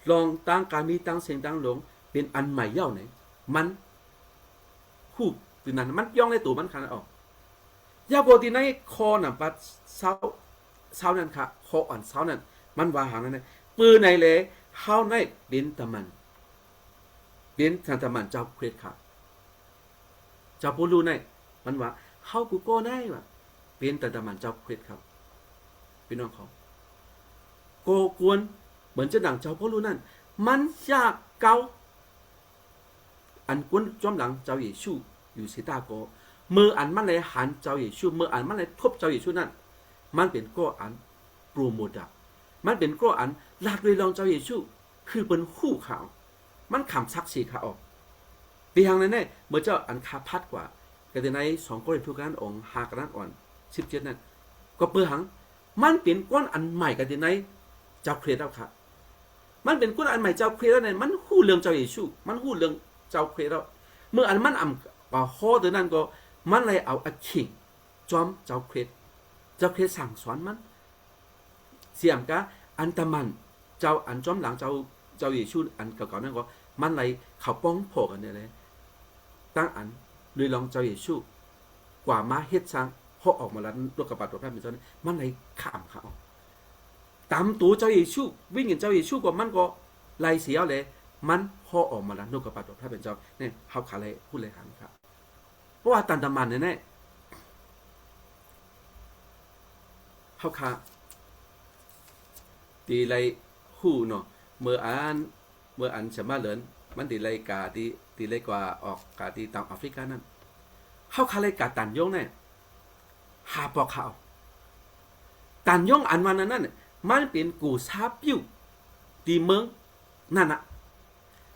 ลองตั้งการมีตั้งเสียงตั้งหลงเป็นอันใหม่เย่าไหนมันคู่ตีนั้นมันย่องในตัวมันขันออกยาโกตีในคอน่ะปัดเสานั่นค่ะคออ่อนเสานั่นมันวาหางนั่นปืนในเลยเฮาในเป็นตะมันเป็นตะมันเจ้าเครดค่ะเจ้าปูรูในมันว่าเฮากูโก้ได้ว่ะเป็นตะมันเจ้าเครดครับพี่น้องเขาโกกวนเหมือนจะดั่งเจ้าพ่อรู้นั่นมันยากเกา อันกวนจอมหลังเจ้าเยซูอยู่สิตาโกเมื่ออันมันเลยหันเจ้าเยซูเมื่ออันมันเลยทบเจ้าเยซูนั่นมันเป็นก็อันโปรโมทมันเป็นก็อันลาดเลยลองเจ้าเยซูคือเป็นคู่ข่าวมันขำซักสีขาออกปีหางนั้นเนี่ยเมื่อเจ้าอันคาพัดกว่าแต่ใน2 โครินธ์กันองค์5กันอ่อน17นั่นก็เปื่อหังมันเป็นก้อนอันใหม่กันในเจ้าเครียดแล้วค่ะมันเป็นก้อนอันใหม่เจ้าเครียดแล้วเนี่ยมันฮู้เรื่องเจ้าเยซูมันฮู้เรื่องเจ้าเครียดแล้วเมื่ออันมันป่าฮอตัวนั้นก็มันเลยเอาอคิงจอมเจ้าเครียดสั่งสอนมันเสียมกะอันตะมันเจ้าอันจอมหลังเจ้าเยซูอันเก่าๆนั่นก็มันเลยเขาป้องโผกันเนี่ยเลยตั้งอันเลยลองเจ้าเยซูกว่ามาเฮ็ดซังพอออกมาแล้วลูกกระบาดตัวแพร่เป็นเจ้ามันเลยขามเขาตามตัวเจ้าเยซูวิ่งเห็นเจ้าเยซูกว่ามันก็ไล่เสียเลยมันพอออกมาแล้วลูกกระบาดตัวแพร่เป็นเจ้าเนี่ยเขาขาเลยพูดเลยครับเพราะว่าตันตะมันเนี่ยเขาขาตีไรหู้เนาะเมื่ออันสมาเหลินมันตีไรกาตีไรกว่าออกกาตีต่างแอฟริกานั่นเขาขาเลยกาตันยงเนี่ยหาปอกเขาตันยงอันวันนั้นมันเป็นกูซาปิวตีเมืองนั่นน่ะ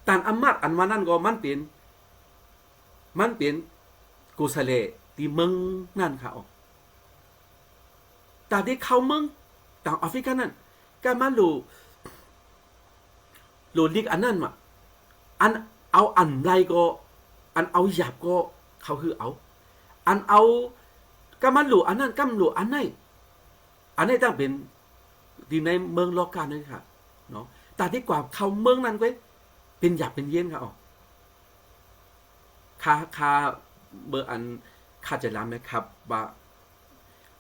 ตันอามาดอันวันนั้นก็มันเป็นกูสะเลตีเมืองนั่นเขาแต่ที่เขาเมืองต่างแอฟริกานั่นก็มาลูลิกอันนั้นมาอันเอาอันไรก็อันเอาหยาบก็เขาคือเอาอันเอาก็มาลูอันนั้นก็มาลูอันไหนตั้งเป็นดีในเมืองโลกาเลยค่ะเนาะแต่ที่กว่าเขาเมืองนั้นก็เป็นหยาบเป็นเย็นค่ะอ๋อคาเบอร์อันคาจะรำไหมครับว่า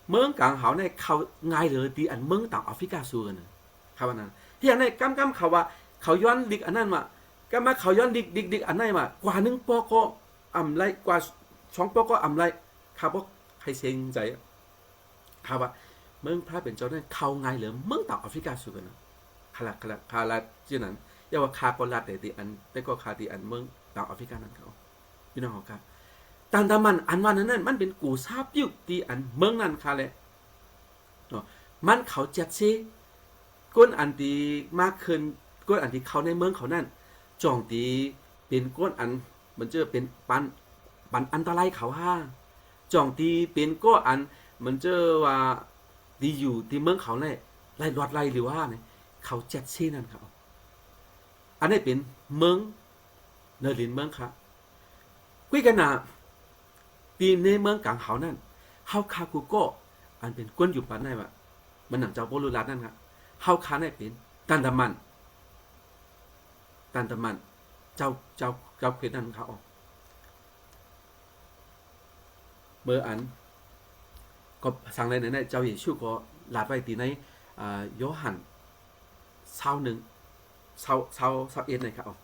เมืองกลางเขาในเขาง่ายเลยดีอันเมืองต่างแอฟริกาสู้กันนะครับวันนั้นที่อันในกำเขาว่าเขาย้อนดิกอันนั้นมาก็มาเขาย้อนดิกอันนั้นมากว่า1 ปอก็อ่ำไรกว่า2 ปอก็อ่ำไรครับว่าใครเซ็งใจครับว่าเมืองพระเป็นเจ้าเนี่ยเขาง่ายเลยเมืองต่างแอฟริกาสู้กันนะคาราที่นั้นอย่าว่าคาก็ลัดแต่ตีอันแต่ก็คาตีอันเมืองต่างแอฟริกานั้นเขาพี่น้องครับตันตะมันอันวันนั้นมันเป็นกูซาบยุกตีอันเมืองนั้นค่ะเลยเนาะมันเขาจัดซีก้นอันตีมากขึ้นก้นอันที่เขาในเมืองเขานั่นจองตีเป็นก้นอันมันจะเป็นปันอันตรายเขาห้าจองตีเป็นก้นอันมันจะว่าดีอยู่ที่เมืองเขาเนี่ยไล่รอดไล่หรือว่าเนี่ยเขาจัดซีนั่นเขาอันนี้เป็นเมืองเนรินเมืองครับคุยกันนะตีในเมืองกลางเขานั่นเฮาคากูก็อันเป็นก้นอยู่ปันได้ว่ามันหนังเจ้าโบลูรัดนั่นครับเฮาคาได้เป็นตันตะมันเจ้าเพชรนั่นเขาออกเมื่ออันก็สั่งเลยเนี่ยเจ้าเยซูก็ลาดไว้ตีในโยฮัน21นะครับออก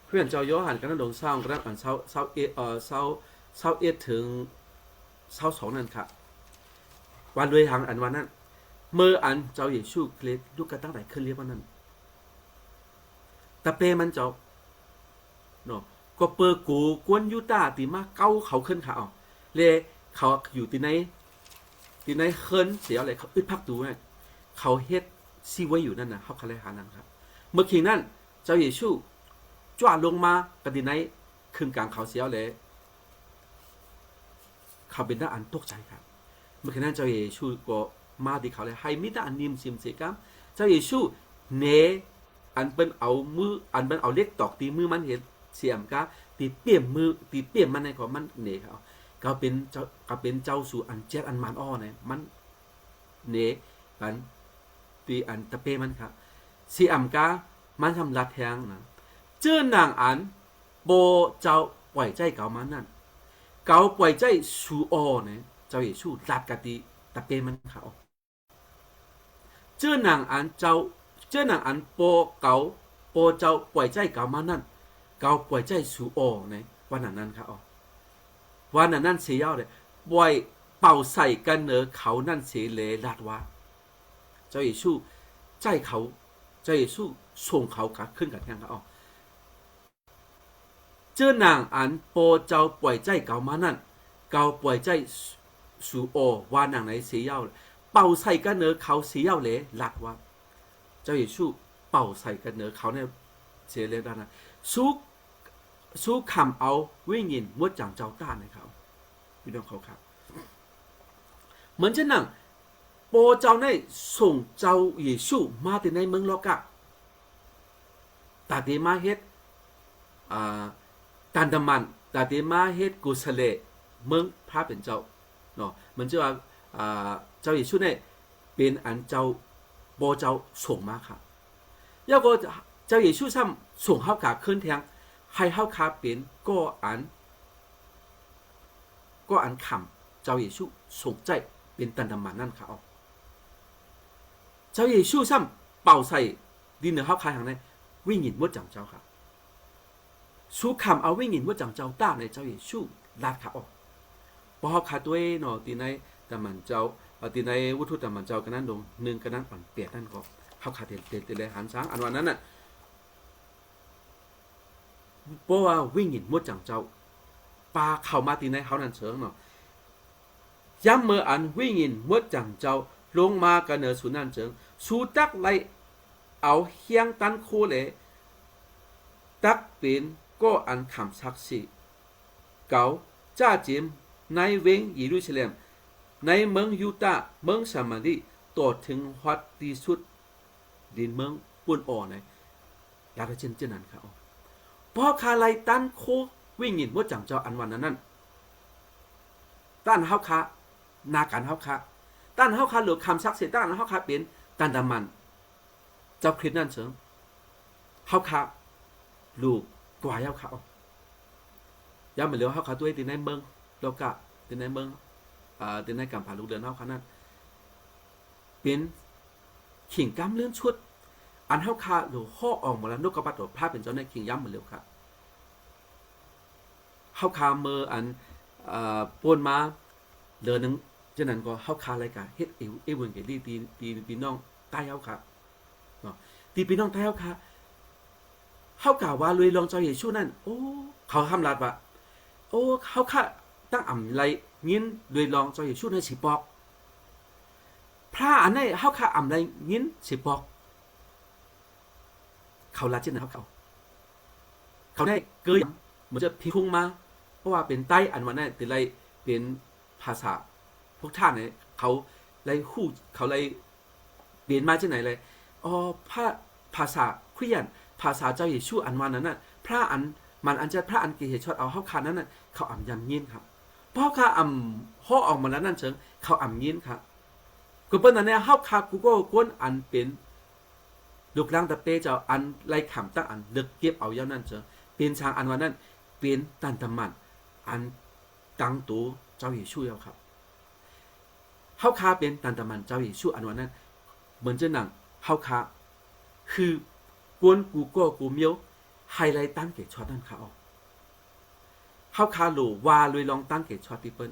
เพื่อนเจ้าโยฮันกันนั่นลงเศร้ากันนั่นอัน21ถึง22นั่นครับวันด้วยทางอันวันนั้นเมื่ออันเจ้าเยซูเคล็ดลูกกระตั้งไหนขึ้นเรียกว่านั้นแต่เปมันเจ้าเนาะก็เปิดกูกวนยูตาตีมาเก้าเขาขึ้นเขาเลยเขาอยู่ตีในเคินเสียอะไรเขาอึดพักดูเนี่ยเขาเฮ็ดซีไว้อยู่นั่นนะเขาเลยหานั่นครับเมื่อกี้นั่นเจ้าเยซูจ้าลงมาปฏิในขึ้นกลางเขาเสียเลยเขาเป็นด้านอันตกใจครับเมื่อกี้นั้นเจ้าเยซูก็มาที่เขาเลยให้มิตรอันนิมซิมเสกัมเจ้าเยซูเนอันเป็นเอามืออันเป็นเอาเล็กตอกตีมือมันเห็นเสียมกะตีเปี่ยมมือตีเปี่ยมมันในของมันเนเขาเป็นเจ้าสู่อันเจ็ดอันมันอ้อเนี่ยมันเนกันตีอันตะเปมันครับเสียมกะมันทำรัดแทงนะเจ้านางอันโบเจ้าปล่อยใจเก่ามันนั่นเก่าปล่อยใจสู่อ้อเนี่ยเจ้าเยซูรัดกะตีตะเปมันเขาเจ้านางอันเจ้านางอันโปเก่าโปเจ้าปล่อยใจเก่ามานั่นเก่าปล่อยใจสู่โอในวันนั้นครับอ๋อวันนั้นเสียเลยปล่อยเป่าใส่กันเนอเขานั่นเสียเลยลาดว่าเจ้าเยซูใจเขาเจ้าเยซูส่งเขากัดขึ้นกันยังครับอ๋อ เจ้านางอันโปเจ้าป่วยใจเก่ามานั่นเก่าป่วยใจสูโอว่านางไหนเสียเย้าเป่าใส่กันเนอเขาเสียเย้าเลยหลัดว่าเจ้าเยซูเป่าใส่กันเนอเขาเนี่ยเสียเลยด้านนั้นสู้คำเอาวิ่งยินมดจังเจ้าต้านในเขาพี่น้องเขาครับเหมือนเช่นนั้นโปเจ้าในส่งเจ้าเยซูมาถึงในเมืองโลกะตาเดมาเฮ็ดตันดามันตาเดมาเฮ็ดกุศลเมืองพระเป็นเจ้าเนาะมันจะว่าเจ้าเยซูเนี่ยเป็นอันเจ้าโปเจ้าส่งมาครับแล้วก็เจ้าเยซูซ้ำส่งเฮากาขึ้นแทงให้เฮาคาเป็นก็อันคำเจ้าเยซูส่งใจเป็นตันดามันนั่นค่ะเอาเจ้าเยซูซ้ำเป่าใส่ดินเนอเฮาคายทางในวิ่งหินมดจังเจ้าค่ะสู้คำเอาวิ่งหินมดจังเจ้าต้าในเจ้าเยซูลาดค่ะออกพอเฮาคาตัวเนาะตีในตะมันเจ้าตีในวุฒิตะมันเจ้ากันนั้นดง1กันนั้นปั่นเปียกนั่นก็เฮาคาเต็มเลยหันช้างอันวันนั้นน่ะเพราะว่าวิ่งหินมดจังเจ้าปลาเข้ามาตีในเฮานั่นเฉิงเนาะย้ำเมื่ออันวิ่งหินมดจังเจ้าลงมากันเนอสุนันเฉิงสู้ตักไลเอาเฮียงตันโคเลยตักเป็นก็อันคำศักดิ์สิทธิ์เก่าจ้าจิมในเวงเยรูซาเล็มในเมืองยูดาห์เมืองซามารีต่อถึงวัดที่สุดดินเมืองปุ่นอ่อนในอยากจะเช่นนั้นครับพอคาไลตันโควิ่งหินมดจังเจ้าอันวันนั้นต้านเฮาคานาการเฮาคาต้านเฮาคาหรือคำศักดิ์สิทธิ์ต้านเฮาคาเป็นตันดามันเจ้าคริสต์นั่นเสริมเฮาคาลูกกว่าเฮาคาย้ำเหมือนเดิมเฮาคาตัวตีในเมืองโลกะตีในเมืองตีในกำผ่านลูกเดินเฮาคานั่นเป็นขิงกำเลื่อนชุดอันเฮาคาหรือห่อออกมาแล้วนกกระปัดตัวพระเป็นเจ้าในขิงย้ำเหมือนเดิมครับเฮาคาเมื่ออันปนมาเดินนึงฉะนั้นก็เฮาคาอะไรกันเฮ็ดเอวันเกลีตีน้องใต้เฮาคาตีพี่น้องใต้เฮาคาเฮากล่าวว่าลุยลองเจ้าเยซูนั่นโอ้เขาห้ามลาดว่าโอ้เฮาคาตั้งอ่ำไรยินลุยลองเจ้าเยซูในสิปอกพระอันนี้เฮาคาอ่ำไรยินสิปอกเขาลาดเช่นนั้นเขาได้เกยเหมือนจะพิคุงมาเพราะว่าเป็นใต้อันวันนั้นแต่ไรเป็นภาษาพวกท่านเนี่ยเขาไรฮู้เขาไรเปลี่ยนมาจากไหนเลยอ๋อภาษาคริสเตียนภาษาเจ้าเยซูอันวันนั้นน่ะพระอันมันอันจะพระอันเกิดเหตุชดเอาเฮาคานั้นน่ะเขาอ่ำยำยินครับเพราะเขาอ่ำห่อออกมาแล้วนั่นเชิงเขาอ่ำยินครับก็เป็นอันนี้เฮาคากูก็กวนอันเป็นลูกหลานตะเปเจ้าอันไล่ขำตั้งอันเลือกเก็บเอาอย่างนั้นเชิงเป็นทางอันวันนั้นเป็นตันตมันอันตั้งตัวเจ้าเยซูแล้วครับเฮาคาเป็นตันตมันเจ้าเยซูอันวันนั้นเหมือนจะหนังเฮาคาคือกวนกูก็กูเมียวไฮไลท์ตั้งเกตช็อตนั่นค่ะเฮาคาโลว่าเลยลองตั้งเกตช็อตที่เปิ้น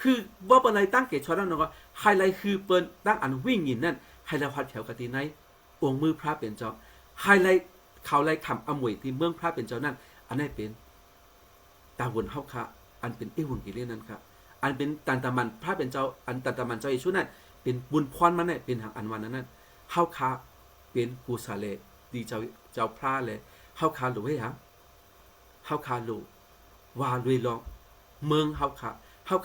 คือว่าเป็นอะไรตั้งเกตช็อตนั่นเนาะไฮไลท์คือเปิ้นตั้งอันวิ่งยินนั่นไฮไลท์วัดแถวกติไนองค์มือพระเป็นเจ้าไฮไลท์เขาไล่คำอมวยที่เมืองพระเป็นเจ้านั่นอันนี้เป็นตาวนเฮาคาอันเป็นเอวุ่นกิเลนั่นครับอันเป็นตันตะมันพระเป็นเจ้าอันตันตะมันเจ้าเยซูนั่นเป็นบุญพรมันเนี่ยเป็นทางอันวันนั้นเฮาคาเป็นกุศลดีเจ้าพระเลยเฮาคาหลุยฮะเฮาคาหลุว่าลุยลองเมืองเฮา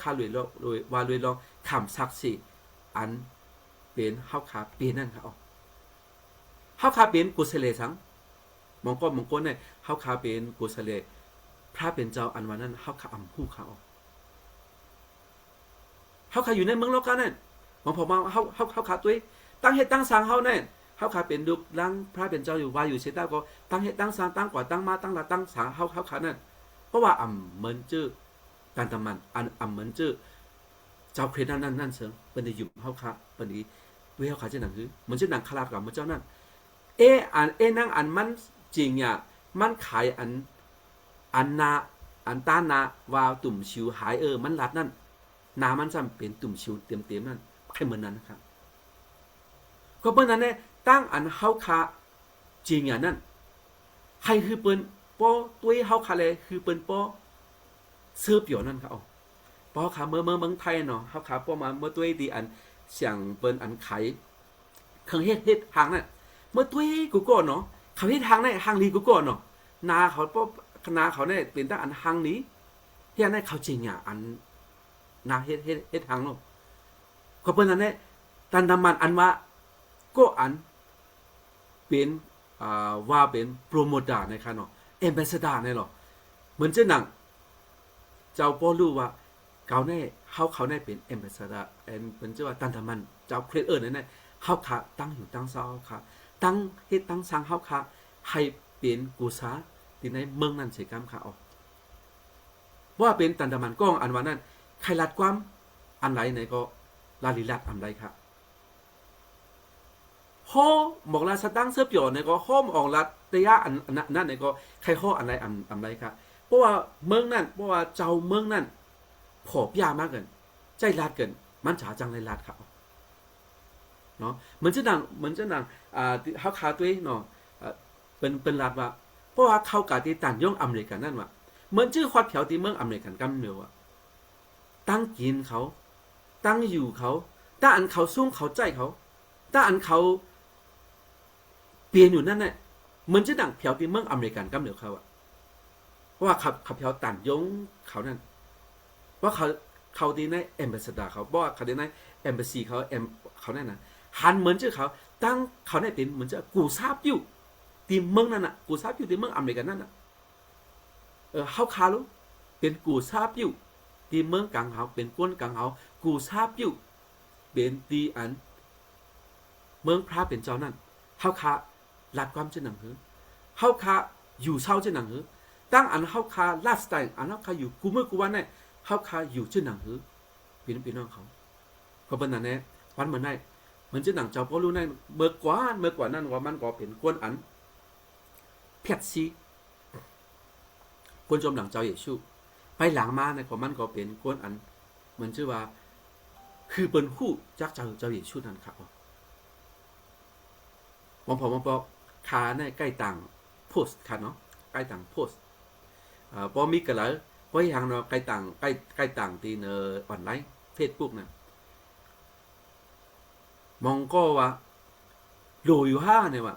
คาลุยลองว่าลุยลองคำศักดิ์สิทธิ์อันเป็นเฮาคาเป็นนั่นครับเฮาคาเป็นกุศลสังมองก้นเนี่ยเฮาคาเป็นกุศลพระเป็นเจ้าอันวันนั้นเฮาคาอ่ำฮู้เขาเฮาคาอยู่ในเมืองโลกานั่นมองพอมาเฮาคาตัวตั้งเหตุตั้งสร้างเฮาเนี่ยเฮาคาเป็นลูกหลานพระเป็นเจ้าอยู่ว่าอยู่เสตาก็ตั้งเหตุตั้งสร้างตั้งกว่าตั้งมาตั้งละตั้งสางเฮาคานั่นเพราะว่าเหมือนจื้อการตะมันเหมือนจื้อเจ้าคริสต์นั่นเสิงเปิ้นได้อยู่เฮาคาเปิ้นนี้เว้เฮาคาจังนั้นคือเหมือนจื้อหนังคลาดกับเหมือนเจ้านั่นนั่งอันมันจริงอ่ะมันขายอันต้านนาว่าตุ่มชิวหายมันรัดนั่นนามันจำเป็นตุ่มชิวเต็มนั่นให้เหมือนนั้นนะครับก็เปิ้นนั้นเนี่ยตั้งอันเฮาคาจริงอย่างนั้นให้คือเปิ้นป ป้อตุ้ยเฮาคาเลยคือเปิ้นป้อเสื้อเปียวนั่นครับอ๋อป้อขาเมื่อเมืองไทยเนาะเฮาขาป้อมาเมื่อตุ้ยดีอันเสียงเปิ้นอันไขเครื่องเฮ็ดทางนั่นเมื่อตุ้ยกูก็เนาะเขาเฮ็ดทางนั่นทางลีกูก็เนาะนาเขาป้อนาเขาเนี่ยเป็นตั้งอันทางนี้เฮียนั่นเขาจริงอ่ะอันนาเฮ็ดทางเนาะก็เปิ้นนั่นแหละตันดำมันอันว่าก็อันเป็นว่าเป็นโปรโมเตอร์ในค่ะเนาะเอมเบสดาเนี่ยหรอเหมือนเจ้าหนังเจ้าป้อรู้ว่าเขาเนี่ยเขาเนี่ยเป็นเอมเบสดาเป็นเจ้าว่าตันดำมันเจ้าเครดเนี่ยเขาขาตั้งอยู่ตั้งเศร้าขาตั้งเฮ็ดตั้งสร้างเขาขาให้เป็นกุศลที่ในเมืองนั้นเสียกรรมขาออกว่าเป็นตันดำมันก้องอันว่านั้นใครลัดความอันไหนไหนก็ลาลิลัดอันใดค่ะข้อบอกลาสตั้งเสื้อเปียวเนี่ยก็ข้อมออกลัดแต่ยะอันนั่นเนี่ยก็ใครข้ออันใดอันใดค่ะเพราะว่าเมืองนั่นเพราะว่าเจ้าเมืองนั่นผอบยามากเกินใจลาดเกินมันฉาจังเลยลาดเขาเนาะเหมือนเจ้าหนังเขาขาตัวเนาะเป็นลาดว่าเพราะว่าเขากาที่ต่างย่องอเมริกันนั่นว่าเหมือนชื่อควาดเผาที่เมืองอเมริกันกำเนิดว่าตั้งกินเขาตั้งอยู่เขาตั้งอันเขาซุ่มเขาใจเขาตั้งอันเขาเปลี่ยนอยู่นั่นแหละเหมือนจะดังเผาที่เมืองอเมริกันกำเนิดเขาอะเพราะว่าขับเผาต่างยงเขานั่นว่าเขาดีในเอมบาสดาเขาบอกว่าเขาดีในเอมบาซีเขาแน่นะหันเหมือนจะเขาตั้งเขาได้เป็นเหมือนจะกูทราบอยู่ที่เมืองนั่นน่ะกูทราบอยู่ที่เมืองอเมริกันนั่นน่ะเขาคารู้เป็นกูทราบอยู่ที่เมืองกังเขาเป็นก้นกังเขากูทราบอยู่เป็นตีอันเมืองพระเป็นเจ้านั่นเขาคาลัดความเช่นหนังหือเขาคาอยู่เช่าเช่นหนังหือตั้งอันเขาคาลาดสไตล์อันเขาคาอยู่กูเมื่อกูวันเนี่ยเขาคาอยู่เช่นหนังหือพี่น้องเขาเขาเป็นนั่นแน่วันเหมือนได้เหมือนเช่นหนังเจ้าพ่อรู้ในเมื่อกว่านั่นว่ามันก็เป็นก้นอันเพียดซีก้นจมหลังเจ้าเยซูไปหลังมาเนี่ยของมันก็เป็นก้นอันเหมือนชื่อว่าคือเป็นคู่จักเจ้าเยซูนั่นครับมองพอคาในใกล้ต่างโพสต์ค่ะเนาะใกล้ต่างโพสต์พอมีกันแล้วพออย่างเนาะใกล้ต่างตีเนอออนไลน์เฟซบุ๊กนะมองก็ว่าโลอยู่ห้าเนี่ยว่า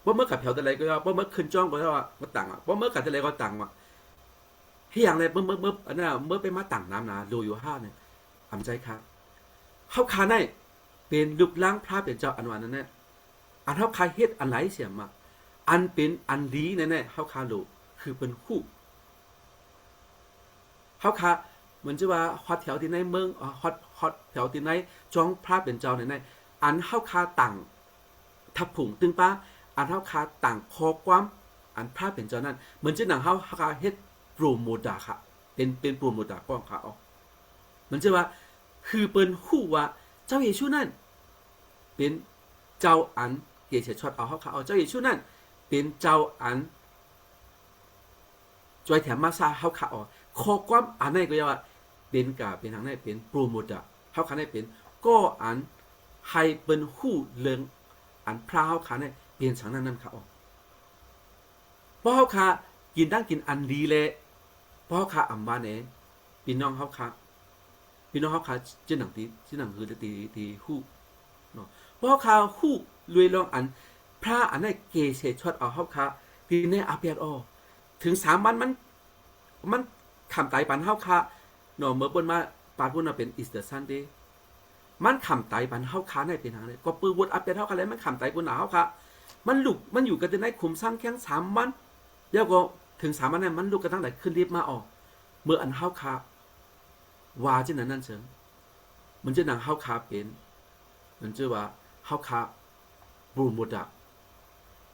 เมื่อกับแถวอะไรก็ว่าเมื่อขึ้นจ้องก็ว่าต่างอ่ะเมื่อกับอะไรก็ต่างว่ะที่อย่างไรเมื่ออันนั้นเมื่อไปมาต่างน้ำนะโลอยู่ห้าเนี่ยอ่ำใจครับเขาคาในเป็นลูกล้างพระเป็นเจ้าอันวันนั้นเนี่ยอันเขาคาเฮ็ดอันไหนเสียมาอันเป็นอันดีแน่ๆเขาคาโลคือเป็นคู่เขาคาเหมือนจะว่าฮอตแถวที่ในเมืองฮอตแถวที่ในจ้องพระเป็นเจ้าเนี่ยอันเขาคาต่างทับผงตึงป้าอันเขาคาต่างคอความอันพระเป็นเจ้านั้นเหมือนจะหนังเขาคาเฮ็ดโปรโมทาค่ะเป็นโปรโมทาป้องค่ะเหมือนจะว่าคือเป็นคู่ว่าเจ้าเยซูนั่นเป็นเจ้าอันเกศช็อตเอาเจ้าเยซูนั่นเป็นเจ้าอันจอยแถมมาซาเขาขาคอความอันไหนก็ว่าเป็นกาเป็นทางไหนเป็นโปรโมทเขาขาได้เป็นก็อันให้เป็นคู่เรื่องอันพระเขาขาได้เปลี่ยนสังนั้นขาเพราะเขาขากินตั้งกินอันดีเลยเพราะเขาขาอ่ำบ้านเองพี่น้องเขาขาเจ้าหนังคือตีคู่เนาะเพราะเขาคู่รวยรองอันพระอันไหนเกศช็อตเอาเขาขาทีนี้อาเปียดถึง3 วันมันขำไตปันเฮาคาเนาะเมื่อเปิ้นมาปาดพุ่นน่ะเป็นอีสเตอร์ซันเดย์มันขำไตปันเฮาคาได้เป็นทางเลยก็ปื้อวดอัปเดตเฮาคาแล้วมันขำไตปุ่นหนาเฮาคามันอยู่กันในขุมสร้างแค่3 วันแล้วก็ถึง3 วันนั้นมันลุกกันตั้งแต่ขึ้นลิฟต์มาออกเมื่ออันเฮาคาว่าจังนั้นเชิงมันจะหนังเฮาคาเป็นมันชื่อว่าเฮาคาบรูมุดะ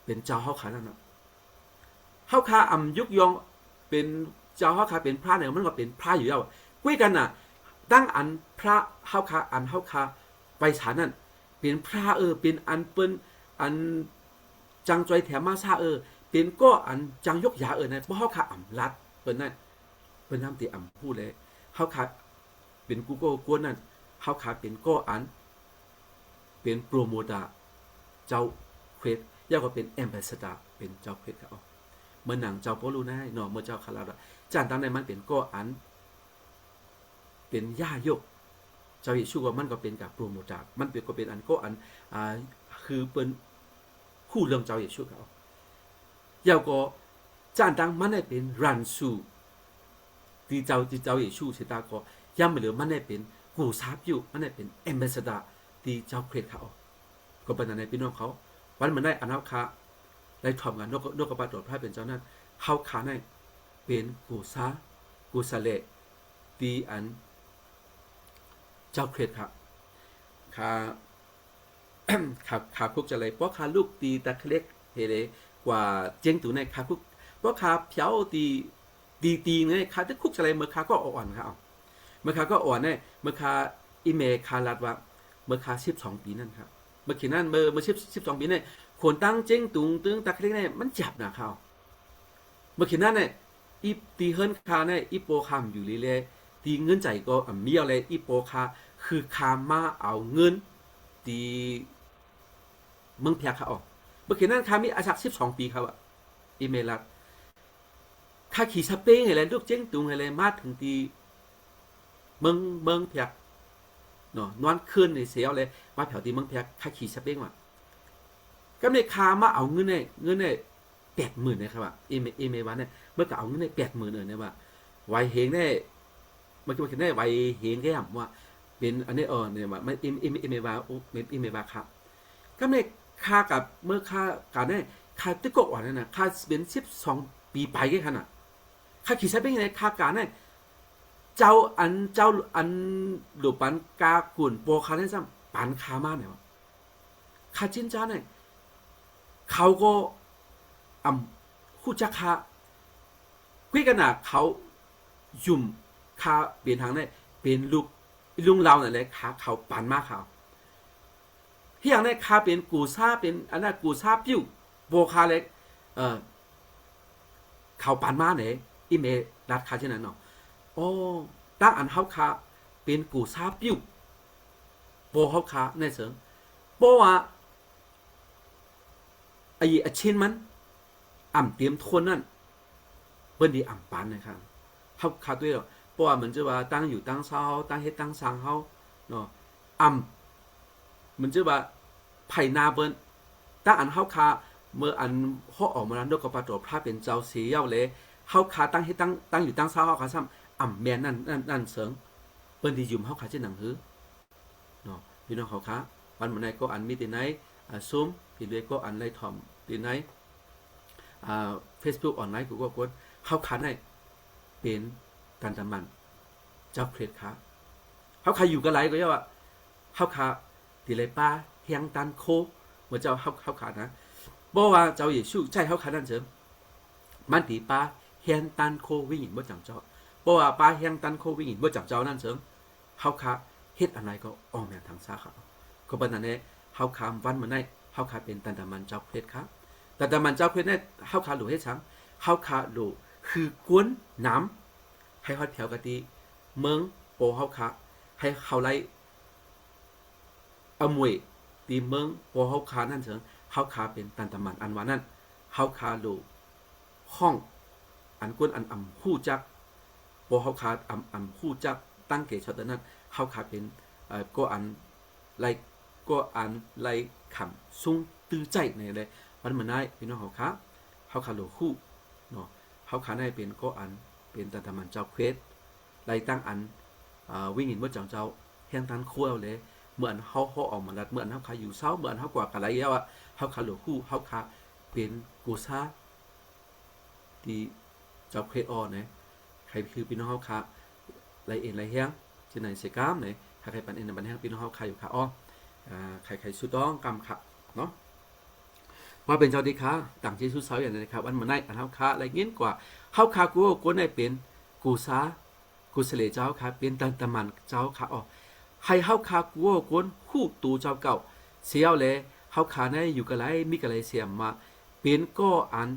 เป็นเจ้าเฮาคานั่นน่ะเฮาคาอำยุกยองเป็นเจ้าเฮาคาเป็นพระเนี่ยมันก็เป็นพระอยู่แล้วคุยกันน่ะตั้งอันพระเฮาคาอันเฮาคาไปฉานนั่นเป็นพระเป็นอันเปิ้นอันจังจอยแถมมาซาเป็นก็อันจังยกยานะบ่เฮาคาอำลัดเปิ้นนั่นเปิ้นนำติอำพูดเลยเฮาคาเป็นกูโก้กวนนั่นเฮาคาเป็นก็อันเป็นโปรโมทาเจ้าเควส ยากกว่าเป็นแอมบาสดาเป็นเจ้าเพชรเขาเมื่อหนังเจ้าโปลูน่าเนาะเมื่อเจ้าคาราดจานตั้งในมันเป็นก็อันเป็นย่ายกเจ้าเยซูว่ามันก็เป็นกับโปรโมทมันเป็นก็เป็นอันก็อันคือเป็นคู่เรื่องเจ้าเยซูเขายาวก็จานตั้งมันได้เป็นรันสูที่เจ้าเยซูเสตาก็ย่ำไปเหลือมันได้เป็นกูซาบอยู่มันได้เป็นแอมบาสดาที่เจ้าเพชรเขาก็เป็นในพี่น้องเขาวันมันได้อันเอาคาได้ทำงานนกกระปาตรวจพระเป็นเจ้านั้นเขาขาในเป็นกูซาเลตีอันเจ้าเครดครับขาคุกจะเลยเพราะขาลูกตีตะเคล็กเฮเลกว่าเจ้งตัวในขาคุกเพราะขาเพียวตีเนี่ยขาจะคุกจะเลยเมื่อขาก็อ่อนครับเมื่อขาก็อ่อนเนี่ยเมื่อขาอีเมคาลัดว่าเมื่อขา12 ปีนั่นครับเมื่อขีนั่นเมื่อ12 ปีเนี่ยคนตั้งเจ้งตุงตึงตะเคล็กเนี่ยมันจับนะเขาเมื่อขีนั่นเนี่ยอีตีเฮิร์นคาเนี่ยอีโปคามอยู่เรื่อยๆตีเงินใจก็มีอะไรอีโปคาคือคามาเอาเงินตีเมืองเพียเขาออกเมื่อกี้นั้นคามีอายุ12 ปีครับอีเมลัดคาขี่สเปงอะไรลูกเจ้งตุงอะไรมาถึงตีเมืองเพียเนาะนอนคืนในเสียวเลยมาแถวตีเมืองเพียคาขี่สเปงว่ะก็ในคามาเอาเงินเนี่ย80,000นะครับอีเมวันเนี่ยเมื่อกี้เอาเงินเนี่ย80,000เนี่ยว่าไวเฮงเนี่ยเมื่อกี้เนี่ยไวเฮงแก้มว่าเป็นอันนี้เนี่ยว่าไม่อิเมวาอิเมวาครับก็ไม่ค่ากับเมื่อค่าการเนี่ยค่าตึกกว่านั่นนะค่าเป็น12 ปีไปแค่ขนาดค่าขี่ใช้เป็นไงค่าการเนี่ยเจ้าอันหลุปันกากุ่นโปคาเนี่ยซ้ำปันคามาเนี่ยวะค่าจิ้นจ้าเนี่ยเขาก็คู่จักค่าคุยกันนะเขายุ่มค่าเปลี่ยนทางเนี่ยเป็นลุงเราเนี่ยเลยขาเขาปันมากเขาที่อย่างนี้ขาเป็นกูซาเป็นอันนั้นกูซาปิ้วโบคาเล็กเขาปันมาเนี่ยอีเมรัดขาเช่นนั้นเนาะโอ้ตั้งอันเขาขาเป็นกูซาปิ้วโบเขาขาในเสริงโบว่าไอ้ชิ้นมันเตรียมทนนั่นเปิ้นดีปันนะครับเขาขาด้วยเพราะว่าเหมือนจะว่าตั้งอยู่ตั้งเศร้าตั้งเฮ็ดตั้งสังเขาเนาะเหมือนจะว่าไผ่นาเบิ้นตั้งอันเฮาคาเมื่ออันเขาออกมาแล้วนกกระปาตัวพระเป็นเจ้าเสียวเลยเฮาคาตั้งเฮ็ดตั้งอยู่ตั้งเศร้าเฮาคาซ้ำแม่นนั่นเสิงเปิ้นที่ยุ่มเฮาคาเช่นหนังหือเนาะพี่น้องเขาคาวันมื้อไหนก็อันมีที่ไหนซูมพี่ด้วยก็อันไล่ถ่อมที่ไหนFacebook ออนไลน์กูก็กดเฮาคาได้เป็นกันตะมันเจ้าเครดครับเขาขาอยู่กันไรก็ย่าว่าเขาขาตีเลยป้าเฮียงตันโคเหมือนเจ้าเขาขานะบอกว่าเจ้าเยซูใช่เขาขานั่นเสริมมันตีป้าเฮียงตันโควิ่งบ่จังเจ้าบอกว่าป้าเฮียงตันโควิ่งบ่จังเจ้านั่นเสริมเขาขาเฮ็ดอะไรก็ออกแบบทางซ้ายเขาก็เป็นนั่นเองเขาขาวันเหมือนไงเขาขาเป็นตันตะมันเจ้าเครดครับตันตะมันเจ้าเครดเนี่ยเขาขาหลูเฮ็ดช้างเขาขาหลูคือกวนน้ำให้ฮอดแถวกะติเมืองโปเฮาคะให้เขาไล่มวยตีเมืองโปเฮาคานั่นเถิงเฮาคาเป็นตันตะมันอันว่านั่นเฮาคาโลห้องอันกวนอันฮู้จักโปเฮาคาฮู้จักตั้งเกชอตนั้นเฮาคาเป็นก็อันไล่คำซุงตื้อใจในเลยวันมื้อนี้พี่น้องเฮาคาโลฮู้เนาะเฮาคาได้เป็นก็อันเป็นตันตะมันเจ้าเควสไล่ตั้งอันวิ่งหินเมื่อจังเจ้าแห่งตันคั่วเลยเหมือนเฮาออกมาลัดเหมือนเฮาขาอยู่เศร้าเหมือนเฮากว่ากันไรแล้วอะเฮาขาหลวคู่เฮาขาเป็นกูซาที่เจ้าเควสเนี่ยใครคือพี่น้องเฮาขาไรเอ็นไรแห้งที่ไหนเสกามเนี่ยใครปันเอ็นปันแห้งพี่น้องเฮาขาอยู่ขาใครสุดต้องกำขาเนาะว่าเป็นเจ้าดีค่ะต่างที่สุดเสาอย่างนี้ครับวันเมื่อไหร่อันเฮาขาอะไรเงี้ยกว่าเฮาขากูได้เป็นกูซากูเสลเจ้าค่ะเป็นตันตะมันเจ้าค่ะให้เฮาคากัวกวนฮู้ตูเจ้าเก่าเสียวเลยเฮาคาในอยู่กับไรมีกับไรเสียมมาเป็นก็อัน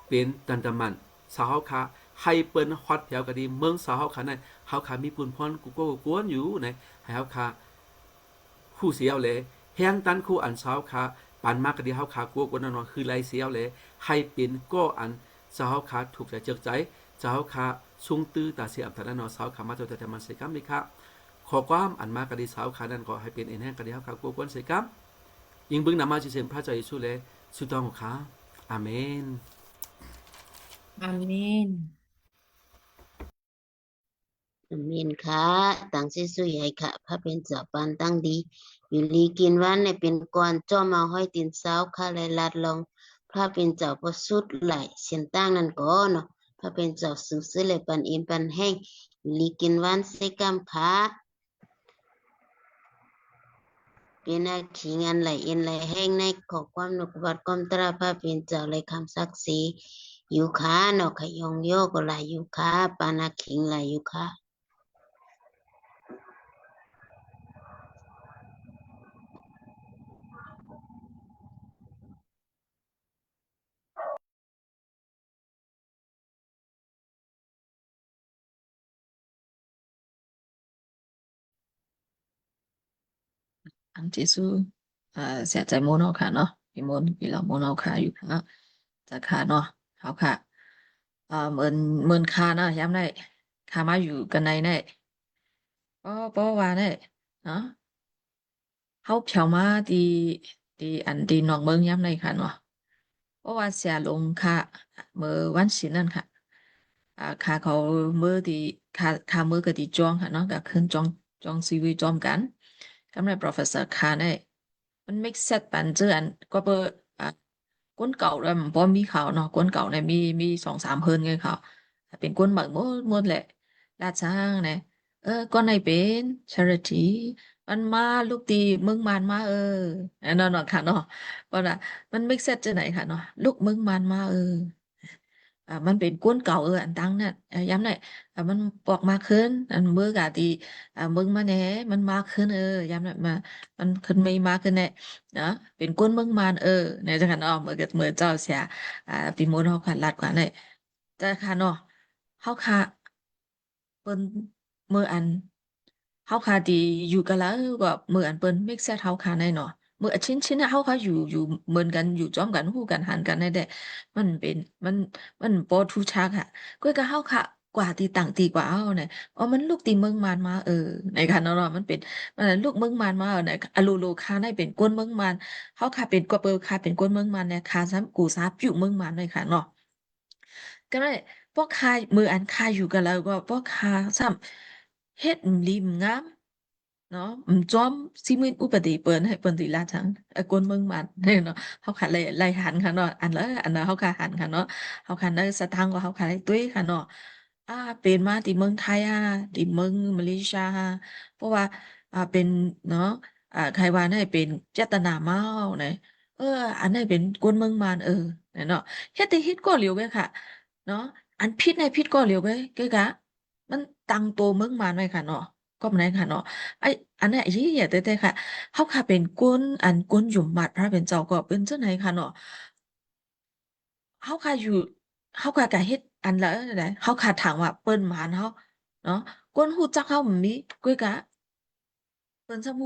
เป็นตันตะมันสาวเฮาคาให้เปิ้นฮอดแถวก็ดีเมืองสาวเฮาคาในเฮาคามีปุนพรกูก็กวนอยู่ในให้เฮาคาฮู้เสียวเลยแฮงตันคู่อันสาวคาป ปันมากก็ดีเฮาขากลัวกวนนอนคือไรเสียวเลยให้เป็นก็อันสาวขาถูกใจเจิกใจสาวขาซุงตื้อตาเสียบทานนอสาวขามาตัวแต่มันเสกัมนี่ค่ะขอความอันมากก็ดีสาวขานั้นก็ให้เป็นเอ็นแห้งก็ดีเฮาขากลัวกวนเสกัมยิงบึงนำมาจิเสมพระเจ้าเยซูเลยสุดต้องของข้าอาเมน อาเมน อาเมนค่ะตั้งสุยให้ค่ะพระเป็นเจ้าปานตั้งดีอยู่ลีกินวันในเป็นก่อนจ้อมาห้อยตีนสาวค่ะและลัดลองพระเป็นเจ้าประสุดไหลเสียนตั้งนั่นก็เนาะพระเป็นเจ้าสืบซื้อเลยปันอิมปันแห้งอยู่ลีกินวันเสกรรมค่ะเป็นอาขีงานไหลเอ็นไหลแห้งในขอความนุกบัดความตราพระเป็นเจ้าเลยคำศักดิ์ศรีอยู่ค่ะเนาะขยองโยก็ไหลอยู่ค่ะปานาขิงไหลอยู่ค่ะ อังเจซูเสียใจโมเนาะค่ะเนาะพี่มนต์พี่เราโมเนาะค่ะอยู่ค่ะจะค่ะเนาะเขาค่ะเหมือนค่ะเนาะย้ำได้ค่ะมาอยู่กันในเนี่ยป้อว่าเนี่ยเนาะเขาเฉียวมาดีอันดีนอกเมืองย้ำได้ค่ะเนาะเพราะว่าเสียลงค่ะเมื่อวันศิลนั่นค่ะค่ะเขาเมื่อดีค่ะเมื่อก็ดีจองค่ะเนาะก็ขึ้นจองซีวีจอมกันกำลัง professor ค่ะเนี่ย มัน make sense ปันเจือนก็เปิดก้นเก่าแล้วมันพอมีข่าวเนาะก้นเก่าเนี่ยมีสองสามเพิ่นไงเขาถ้าเป็นก้นใหม่หมดแหละลาดช่างเนี่ยก้อนไหนเป็น charity มันมาลูกตีมึงมันมาอันนั้นเนาะค่ะเนาะเพราะน่ะมัน make sense จะไหนค่ะเนาะลูกมึงมันมามันเป็นก้นเก่าอันตังเนี่ยย้ำหน่อยมันปอกมากขึ้นอันเมื่อกะตีมึงมาแหน่มันมากขึ้นย้ำหน่อยมันขึ้นไม่มากขึ้นแน่นะเป็นก้นมึงมันในจังหวัดอ้อมเมื่อเจ้าเสียปีโมนเขาขาดลัดกว่าเนี่ยจะค่ะเนาะเขาค่ะเปิ้นเมื่ออันเขาค่ะดีอยู่กันแล้วก็เมื่ออันเปิ้นไม่แซ่เขาค่ะในเนาะเมื่อชิ้นน่ะเขาค่ะอยู่เหมือนกันอยู่จ้อมกันคู่กันหันกันในแด มันเป็นมันปอทูชักค่ะก็เฮาค่ะกว่าตีต่างตีกว่าเอาเนี่ยอ๋อมันลูกตีเมืองมานมาในคันเนาะมันเป็นมันลูกเมืองมานมาเนี่ยอะโลโลคาได้เป็นก้นเมืองมานเฮาค่ะเป็นกว่าเปิลคาเป็นก้นเมืองมานเนี่ยคาซ้ำกูซาอยู่เมืองมานเลยค่ะเนาะก็ได้พวกคามืออันคาอยู่กันแล้วก็พวกคาซ้ำเฮ็ดริมงามเนาะจอมซิมินอุปติเปิ้นให้เปิ้นตีลาจังกวนเมืองมันเนี่ยเนาะเขาขาดไล่หันค่ะเนาะอันละอันละเขาขาหันค่ะเนาะเขาขาดได้สตางค์ก็เขาขาดได้ตุ้ยค่ะเนาะเป็นมาที่เมืองไทยที่เมืองมาเลเซียเพราะว่าเป็นเนาะใครว่าได้เป็นเจตนาเมาเนี่ยเอออันนี้เป็นกวนเมืองมันเนี่ยเนาะเฮ็ดแต่เฮ็ดก็เหลียวไปค่ะเนาะอันพิษในพิษก็เหลียวไปเกะกะมันตั้งตัวเมืองมันไว้ค่ะเนาะก็มันได้ค่ะเนาะ ไอ้อันเนี้ยยี่เหี้ยแต่ค่ะเขาค่ะเป็นก้นอันก้นหยุมหมัดพระเป็นเจ้าก็เป็นเจ้าไหนค่ะเนาะเขาค่ะอยู่เขาค่ะกะเฮ็ดอันละไหนเขาค่ะถามว่าเปิ้นหมานเขาเนาะก้นหูจักเขามันมีก้อยกะเปิ้นซ้ำ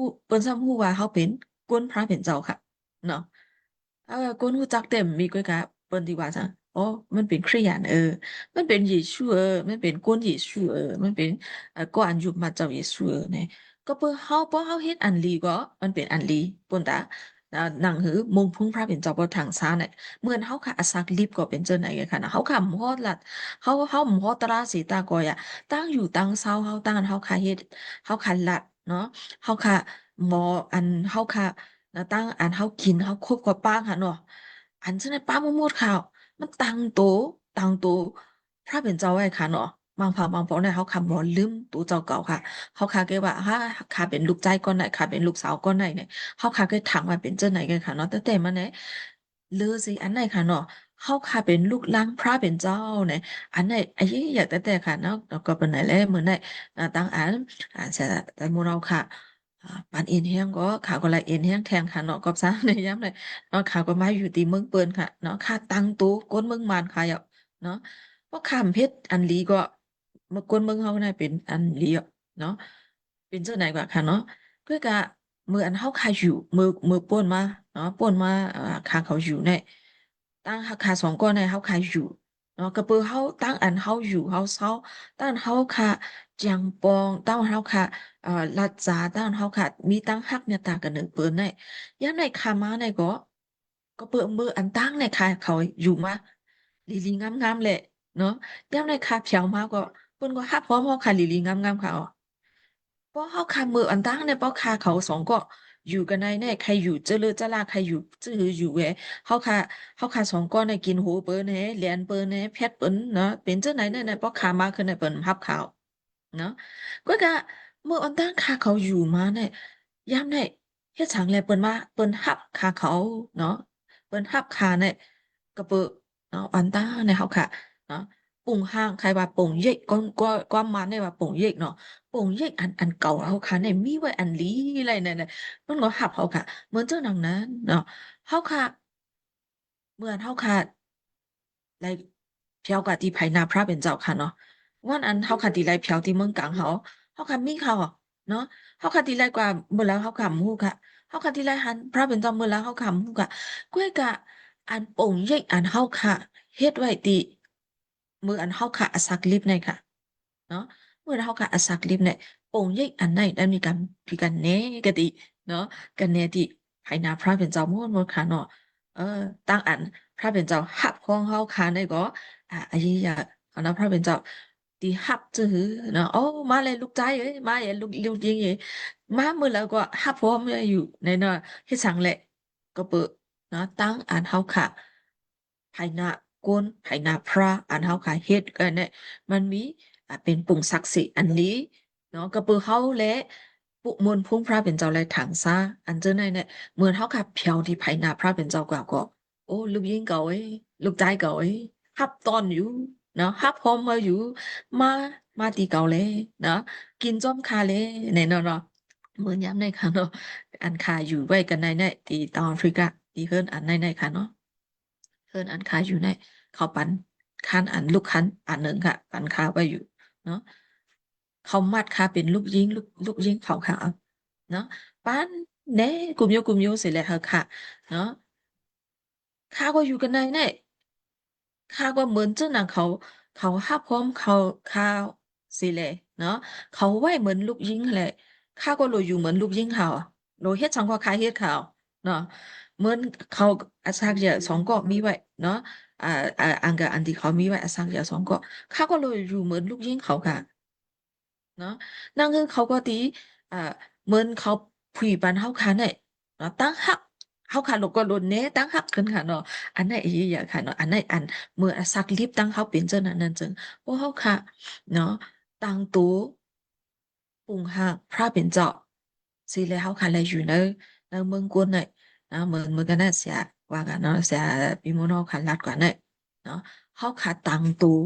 ฮู้ว่าเขาเป็นก้นพระเป็นเจ้าค่ะเนาะก้นหูจักเต็มมีก้อยกะเปิ้นที่ว่าจังอ๋อมันเป็นคริสเตียนมันเป็นเยซูมันเป็นก้นเยซูมันเป็นก้อนอันหยุมหมัดเจ้าเยซูเนี่ย ก็เปิ้นเฮาเฮ็ดอันลีก็มันเป็นอันลีปุ่นตาหนังหือมงพุ่งพระเป็นเจ้าบ่ทางซ้าเนี่ยเหมือนเฮาค่ะอาศักลิบก็เป็นเจ้าไหนกันค่ะนะเฮาค่ะหมอดลัดเฮาหมอตราสีตากอยตั้งอยู่ตั้งเศร้าเฮาตั้งอันเฮาค่ะเฮ็ดเฮาค่ะลัดเนาะเฮาค่ะหมออันเฮาค่ะตั้งอันเฮากินเฮาคบกับป้างค่ะเนาะอันฉะนั้นป้าบ่หมดข่าวมันตั้งโตพระเป็นเจ้าไว้ค่ะเนาะบางพอเนี่ยเฮาคำบ่ลืมตัวเจ้าเก่าค่ะ เขาคาเกว่าถ้าขาเป็นลูกใจก้อนไหนขาเป็นลูกสาวก้อนไหนเนี่ยเขาคาเกถามว่าเป็นเจ้าไหนกันค่ะเนาะแต่มันเนี่ยเลือสิอันไหนค่ะเนาะเขาคาเป็นลูกหล้างพระเป็นเจ้าเนี่ยอันไหนไอ้ยี่อยากแต่ค่ะเนาะแล้วก็เป็นไหนแล้วเหมือนไหนตั้งอันจะแต่โมเราค่ะปานเอ็นแห้งก็ขาก็เลยเอ็นแห้งแทงค่ะเนาะก็ซะในย้ำเลยเนาะขาก็มาอยู่ที่เมืองเปิ้นค่ะเนาะขาตั้งตู้ก้นเมืองมานค่ะเนาะเพราะขามเพชรอันลีก็เมื่อก้นเมืองเขาเนี่ยเป็นอันลีเนาะเป็นเจ้าไหนกว่าค่ะเนาะเพื่อกะมืออันเฮาคาอยู่มือป่วนมาเนาะ นาะป่นมาคาเขาอยู่ในตั้งคาสองก้อนในเฮาคาอยู่เนาะกระเปือเฮาตั้งอันเฮาอยู่เฮาเศร้าตั้งเฮาคาเจียงปองตั้งเฮาคาลัดจาตั้งเฮาคามีตั้งฮักเนี่ยตากันหนึ่งเปิ้นในยามในคามาในก็เปิดมืออันตั้งในคาเขาอยู่มาลีงามๆแหละเนาะยามในคาเพียวมาก็เปิ้นก็ฮักพร้อมเฮาคาลีงามๆค่ะอ๋อ เพราะเขาคามืออันตั้งเนี่ยเพราะคาเขาสองก็อยู่กันในเนี่ยใครอยู่เจริญเจลาใครอยู่จื้ออยู่เว้เขาคาสองก้อนในกินหูเปิ้นเนี่ยเรียนเปิ้นเนี่ยเพชรเปิ้นเนาะเป็นเจ้าไหนเนี่ยเพราะคามาขึ้นในเปิ้นฮับข่าวเนาะก็กะเมื่ออันตั้งคาเขาอยู่มาเนี่ยยามเนี่ยเฮ็ดสังแลเปิ้นมาเปิ้นฮับคาเขาเนาะเปิ้นฮับคาเนี่ยกระเปอะเนาะอันตั้งเนี่ยเขาค่ะเนาะปุ่งห้างใครว่าปุ่งเย่ก็มาเนี่ยว่าปุ่งเย่เนาะ ปุ่งเยกอันเก่าเขาค่ะในมีไว้อันลีอะไรเนี่ยมันก็หับเขาค่ะเหมือนเจ้าหนังนั้นเนาะเขาค่ะเหมือนเขาค่ะไล่เพียวกับที่ไผ่นาพระเป็นเจ้าค่ะเนาะวันอันเขาค่ะที่ไล่เพียวที่เมืองกลางเขาค่ะมีเขาเนาะเขาค่ะที่ไล่กว่าเมื่อแล้วเขาค่ะมูค่ะเขาค่ะที่ไล่หันพระเป็นเจ้าเมื่อแล้วเขาค่ะมูค่ะก้วยกะอันปุ่งเยกอันเขาค่ะเฮ็ดไว้ตีมืออันเขาค่ะอสักลิบในค่ะ เนาะเมื่อเราค่ะอาศักลิมเนี่ยองค์ใหญ่อันไหนได้มีการพิการเนกติเนาะกันเนติภายนาพระเป็นเจ้าม่วนค่ะเนาะเออตั้งอันพระเป็นเจ้าหับของเฮาค่ะในก็อันนี้อยากอันนั้นพระเป็นเจ้าตีหับจื้อเนาะโอ้มาเลยลูกใจเอ้ยมาอย่าลูกยิงเอ้ยมาเมื่อแล้วก็หับพร้อมอยู่ในเนาะเฮ็ดสังแหละก็เปิดเนาะตั้งอันเฮาค่ะภายนากวนภายนาพระอันเฮาค่ะเฮ็ดกันเนี่ยมันมี เป็นปุ่งศักดิ์สิทธิ์อันนี้เนาะกระปือเขาและปุมนพุ่งพระเป็นเจ้าและถังซาอันเจอในเนี่ยเหมือนเขากับเพียวที่ไผนาพระเป็นเจ้ากว่าก็โอ้ลูกยิงเก่าเอ้ยลูกใจเก่าเอ้ยฮับตอนอยู่เนาะฮับพร้อมมาอยู่มามาตีเก่าเลยเนาะกินจ้อมคาเลยในเนาะเหมือนย้ำในค่ะเนาะอันคาอยู่ไว้กันในเนี่ยตีตอนแอฟริกาตีเฮิรนอันในค่ะเนาะ เพิ่นอันคาอยู่ในเขาปันคันอันลูกคันอันหนึ่งค่ะปันคาไว้อยู่เนาะเขามัดคาเป็นลูกยิงเขาค่ะเนาะปันเน่กลุ่มโยเสร็จแล้วค่ะเนาะข้าก็อยู่กันในเนี่ยข้าก็เหมือนเจ้าหนังเขาห้าพร้อมเขาข้าวสิแหละเนาะเขาไว้เหมือนลูกยิงแหละข้าก็โลอยู่เหมือนลูกยิงเขาโลเฮ็ดสังก็คาเฮ็ดเขาเนาะเหมือนเขาอาซากเยอะสองก็มีไว้เนาะอ่าอังกับอันที่เขามีไว้อาซากเยอะสองก็ข้าก็โลอยู่เหมือนลูกยิงเขาค่ะ เนาะนั่นคือเขาก็ตีอ่าเหมือนเขาผีปันเฮาคันเนี่ยเนาะตั้งหักเฮาคันลูกก็โดนเน่ตั้งหักขึ้นค่ะเนาะอันไหนอีอย่าค่ะเนาะอันไหนอันเมื่อสักลิบตั้งเขาเป็นเจ้านั้นจึงโอ้เฮาค่ะเนาะตั้งตู้ปุงหักพระเป็นเจ้าสิแล้วเฮาคันเลยอยู่ในเมืองกวนเนี่ยนะเมืองกันน่ะเสียว่ากันเนาะเสียปีโมโนคันลัดกว่าเนี่ยเนาะเฮาค่ะตั้งตู้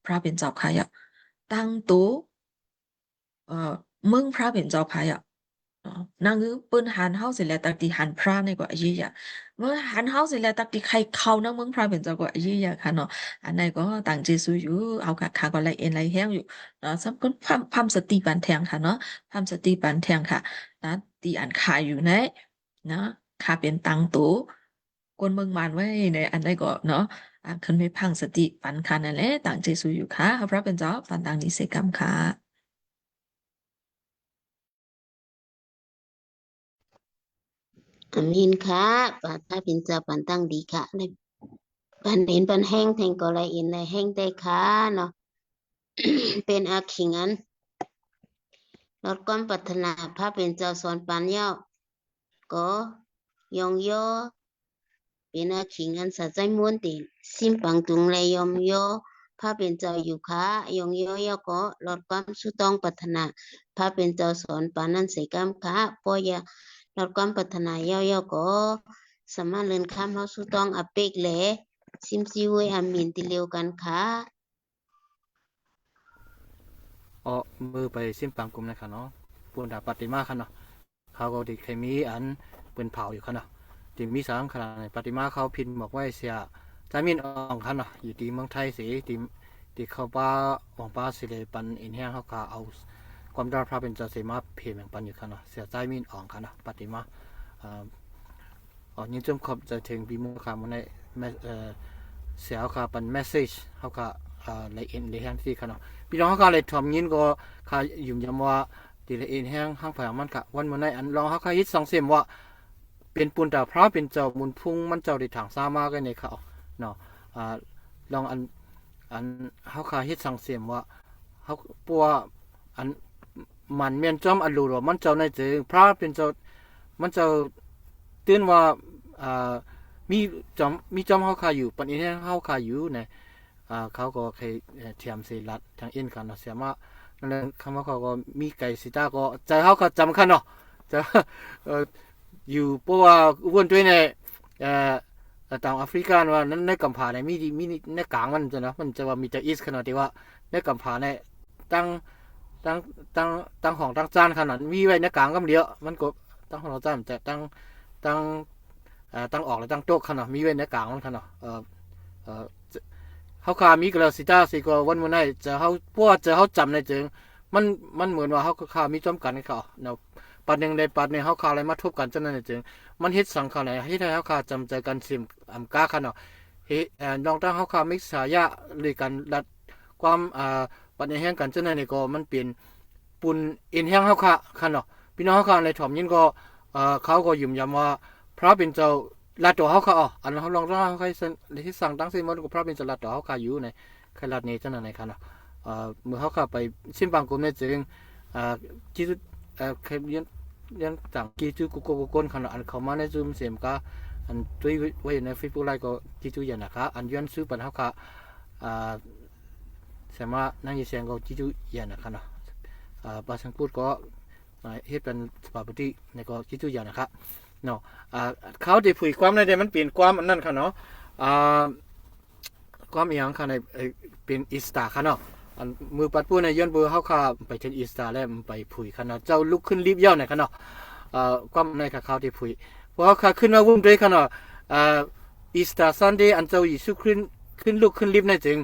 พระเป็นเจ้าค่ะอย่าตั้งตู้ มึงพระเป็นเจ้าพายอ่ะเนาะนางคือเปิ้นหันเฮาเสร็จแล้วตักที่หันพระในกว่าอีอ่ะเมื่อหันเฮาเสร็จแล้วตักที่ใครเข้านะมึงพระเป็นเจ้ากว่าอีอ่ะค่ะเนาะอันไหนก็ต่างเจซูอยู่เอาค่ะค่ะก็ไล่เอ็นไล่แห้งอยู่เนาะสำคัญพามสติปันแทงค่ะเนาะพามสติปันแทงค่ะนะตีอันคาอยู่ในนะคาเป็นตังตูกวนเมืองมานไว้ในอันใดก็เนาะขึ้นไม่พังสติปันค่ะนั่นแหละต่างเจซูอยู่ค่ะพระเป็นเจ้าปันตังนิเสกรรมค่ะ อามีนค่ะปาถ้าเป็นเจ้าปันตั้งดีค่ะในปันเห็นปันแห้งแทงก็ละเอ็นในแห้งได้ค่ะเนาะ เป็นอาขิงอันลดความปรารถนาพระเป็นเจ้าสอนปันเย้าก็ยองโยเป็นอาขิงอันสะใจม้วนติซิมปังตุงเลยยอมโยพระเป็นเจ้าอยู่ค่ะยองโยเย้าก็ลดความสุต้องปรารถนาพระเป็นเจ้าสอนปันนั้นใส่กำค่ะปอยาลดความปรารถนาเย้าก็สามารถเลื่อนข้ามเราสุต้องอเปกแหลซิมซิเวยอามินติเร็วกันค่ะ อ๋อมือไปซิมปังกลุ่มนะครับเนาะปูนดาปฏิมาค่ะเนาะเขาก็ดิเคยมีอันปืนเผาอยู่ค่ะเนาะที่มีสังขนาดในปฏิมาเขาพิมพ์บอกไว้เสียจามินอ่องค่ะเนาะอยู่ที่เมืองไทยสิที่เขาป้าของป้าสิเลปันอินแห้งเขาก็เอาความดาพระเป็นเจ้าเสมาเพลงปันอยู่ค่ะเนาะเสียจามินอ่องค่ะเนาะปฏิมา ยินจมขอบใจถึงพี่มือค่ะมันในเสียค่ะเป็นเมสเซจเขาค่ะในเอ็นในแห่งที่ค่ะเนาะพี่น้องเขาค่ะเลยทำยินก็ค่ะยุ่งยำว่าที่ในเอ็นแห่งห้างผ่ามันค่ะวันมันในอันลองเขาค่ะยึดสองเสียมว่าเป็นปุ่นดาวพระเป็นเจ้ามุนพุ่งมันเจ้าได้ถังซามากันในเขาเนาะลองอันเขาค่ะยึดสองเสียมว่าเขาปัวอันมันเมียนจอมอันรู้ว่ามันเจ้าในจึงพระเป็นเจ้ามันเจ้าตื่นว่ามีจอมเขาคาอยู่ปัจจุบันเขาคาอยู่เนี่ยเขาก็เคยเทียมเสรัดทางเอ็นกันเนาะเสียมานั่นแหละคำว่าเขาก็มีไก่สิตาก็ใจเขาก็จำคันเนาะจะอยู่เพราะว่าวนด้วยในต่างแอฟริกาว่านั้นในกัมพูชาในมีในกลางมันจะนะมันจะว่ามีแต่อีสขนาดที่ว่าในกัมพูชาในตั้งของตั้งจานขนาดมีไว้ในกลางก็เดียวมันก็ตั้งของจานแต่ตั้งออกแล้วตั้งโต๊ะขนาดมีไว้ในกลางมันขนาดเขาขามีกระสิตาสิก็วันไหนจะเขาพวกจะเขาจำในจึงมันเหมือนว่าเขาขามีจอมกันให้เขาเนาะปัดหนึ่งในปัดหนึ่งเขาขาอะไรมาทุบกันจนนั่นจึงมันเฮ็ดสังขารไหนให้เขาขาจำใจกันซิมกาขนาดลองตั้งเขาขามิสายะหรือกันรัดความปัดในแห้งกันจนนั่นก็มันเปลี่ยนปุ่นเอ็นแห้งเขาขาขนาดพี่น้องเขาขาในถ่อมยินก็เขาก็ยุ่มยำว่าพระเป็นเจ้าลาดตัวเขาค่ะอันเขาลองร่างเขาที่สั่งตั้งเส้นมันก็พระเป็นเจ้าลาดตัวเขาค่ะอยู่ในใครลาดนี้จังไหนค่ะเนาะเมื่อเขาค่ะไปสิ้นบางกลุ่มเนี่ยจึงจีจุเคยยันต่างจีจุกุกนขนาดอันเขามาในซูมเสียมก็อันด้วยไว้ในเฟซบุ๊กไลน์ก็จีจุยันนะคะอันย้อนซื้อปันเขาค่ะสามารถนั่งยินเสียงก็จีจุยันนะคะเนาะภาษาพูดก็เฮ็ดเป็นสภาพปฏิในก็จีจุยันนะคะเนาะเขาได้ผุยความในเดมันเปลี่ยนความนั่นค่ะเนาะความอย่างค่ะในเป็นอีสตาค่ะเนาะมือปัดปูในย้อนเบอร์เขาค่ะไปถึงอีสตาแล้วไปผุยค่ะเนาะเจ้าลุกขึ้นรีบเย้าในค่ะเนาะความในค่ะเขาได้ผุยเพราะเขาขึ้นมาวุ่นด้วยค่ะเนาะอีสตาซันเดย์อันเจ้ายิสุขึ้นลุกขึ้นรีบในจึง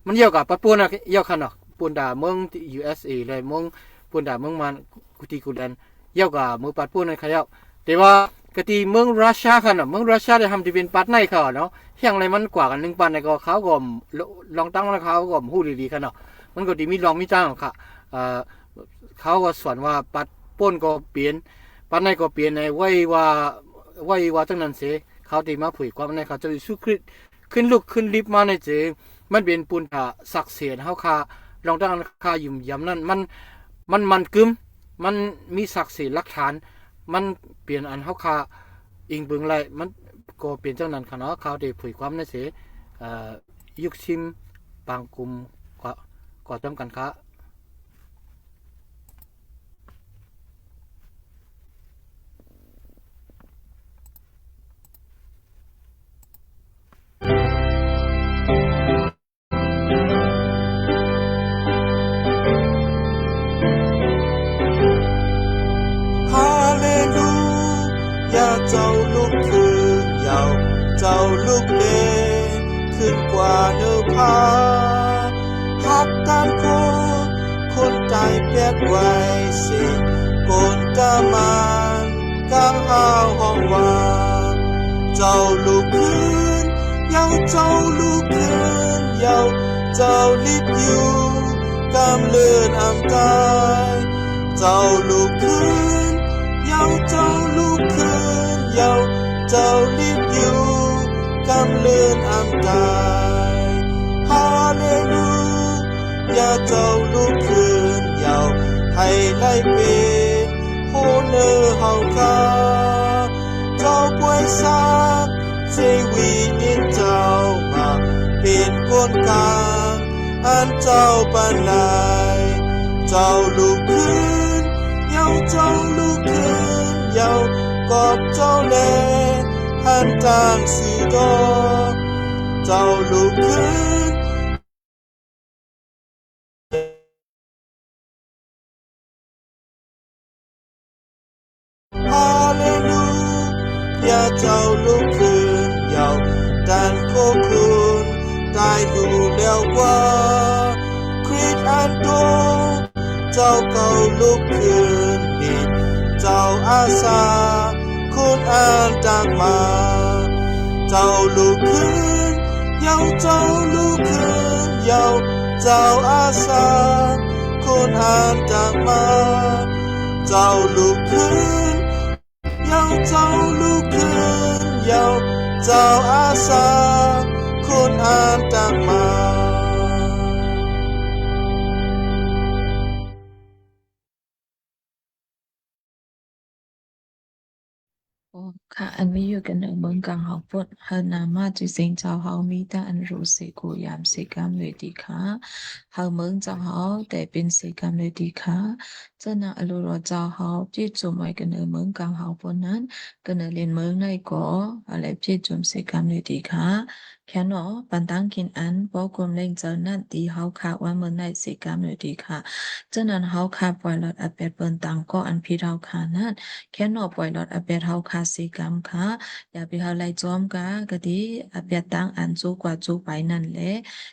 มันเย้ากับปัดปูนะเย้าค่ะเนาะปูนด่าเมือง USA เลยเมืองปูนด่าเมืองมันกุฏิกุดันเย้ากับมือปัดปูในค่ะเย้าแต่ว่ากติเมืองรัสเซียค่ะเนาะเมืองรัสเซียได้ทำที่เป็นปัดในเขาเนาะเฮียงอะไรมันกว่ากัน1ปันในก็เขาก็ลองตั้งแล้วเขาก็พูดดีๆค่ะเนาะมันก็ดีมีลองมีจ้างค่ะเขาก็สอนว่าปัดป้นก็เปลี่ยนปัดในก็เปลี่ยนในไว้ว่าจังนั้นเสียเขาตีมาผุยความในเขาจะสู้ขึ้นลุกขึ้นลิฟต์มาในเจมันเป็นปุ่นศักดิ์เสียเขาค่ะลองตั้งค่ายุ่มยำนั่นมันกึมมันมีศักดิ์ศรีหลักฐานมันเปลี่ยนอันเขาคาอิงเบิ่งไรมันก็เปลี่ยนเจ้านั้นค่ะเนาะเขาได้ผุยความนั่นเสียยุคชิมบางกลุ่มก็ต้องกันค่ะเจ้าลูกคืนยาวเจ้าลูกเดขึ้นกว่าเนื้อผ้าหักกันคนตายเปียกไว้สิโกนตามันกางหาวห้องว่าเจ้าลูกคืนยาวเจ้าลูกคืนยาวเจ้าลิบอยู่กำเลือนอำตายเจ้าลูกคืนยาวเจ้าลูกคืนเจ้าลิบอยู่กำเลือนอำตายฮาเลลูยาเจ้าลูกคืนยาวให้ไล่เป็นโฮเนอเฮาคาเจ้าป่วยสักเสวีนินเจ้ามาเป็นคนกลางอันเจ้าปันไลเจ้าลูกคืนยาวเจ้าลูกคืนยาวกอบเจ้าแลหันทางสีดอเจ้าลูกคืนฮาเลลูยาเจ้าลูกคืนยาวดันโคคุณตายดูแล้วว่าคริสอันโตเจ้าเก่าลูกคืนดิเจ้าอาสาคุณอ่านจากมา จ้าลูกคืนเยาเจ้าลูกคืนเยาเจ้าอาสาคนหานจากมาเจ้าลูกคืนเยาเจ้าลูกคืนเยาเจ้าอาสาคนหานจากมา โอ้ค่ะอันมีอยู่กันในเมืองกลางเฮาปดเฮานามาจุเซงเจ้าเฮามีแต่อันรู้สึกกูยามสิกรรมเลยดีค่ะเฮาเมืองเจ้าเฮาแต่เป็นสิกรรมเลยดีค่ะเจ้านาอรุรเจ้าเฮาที่จุ่มไว้กันในเมืองกลางเฮาปดนั้นกันในเรียนเมืองในก็อะไรที่จุ่มสิกรรมเลยดีค่ะแค่เนาะปันตั้งกินอันพอกลมเล่งเจ้านั่นตีเฮาค่ะว่าเมืองในสิกรรมเลยดีค่ะเจ้านั้นเฮาค่ะปล่อยหลอดอเป็ดเปิ้นตังก็อันพี่เฮาค่ะนั้น แค่นอปล่อยหลอดอเปียเฮาคาสีกรรมค่ะอย่าไปเฮาไล่จอมกะกะดีอเปียตังอันจูกว่าจูไปนั่นแหละ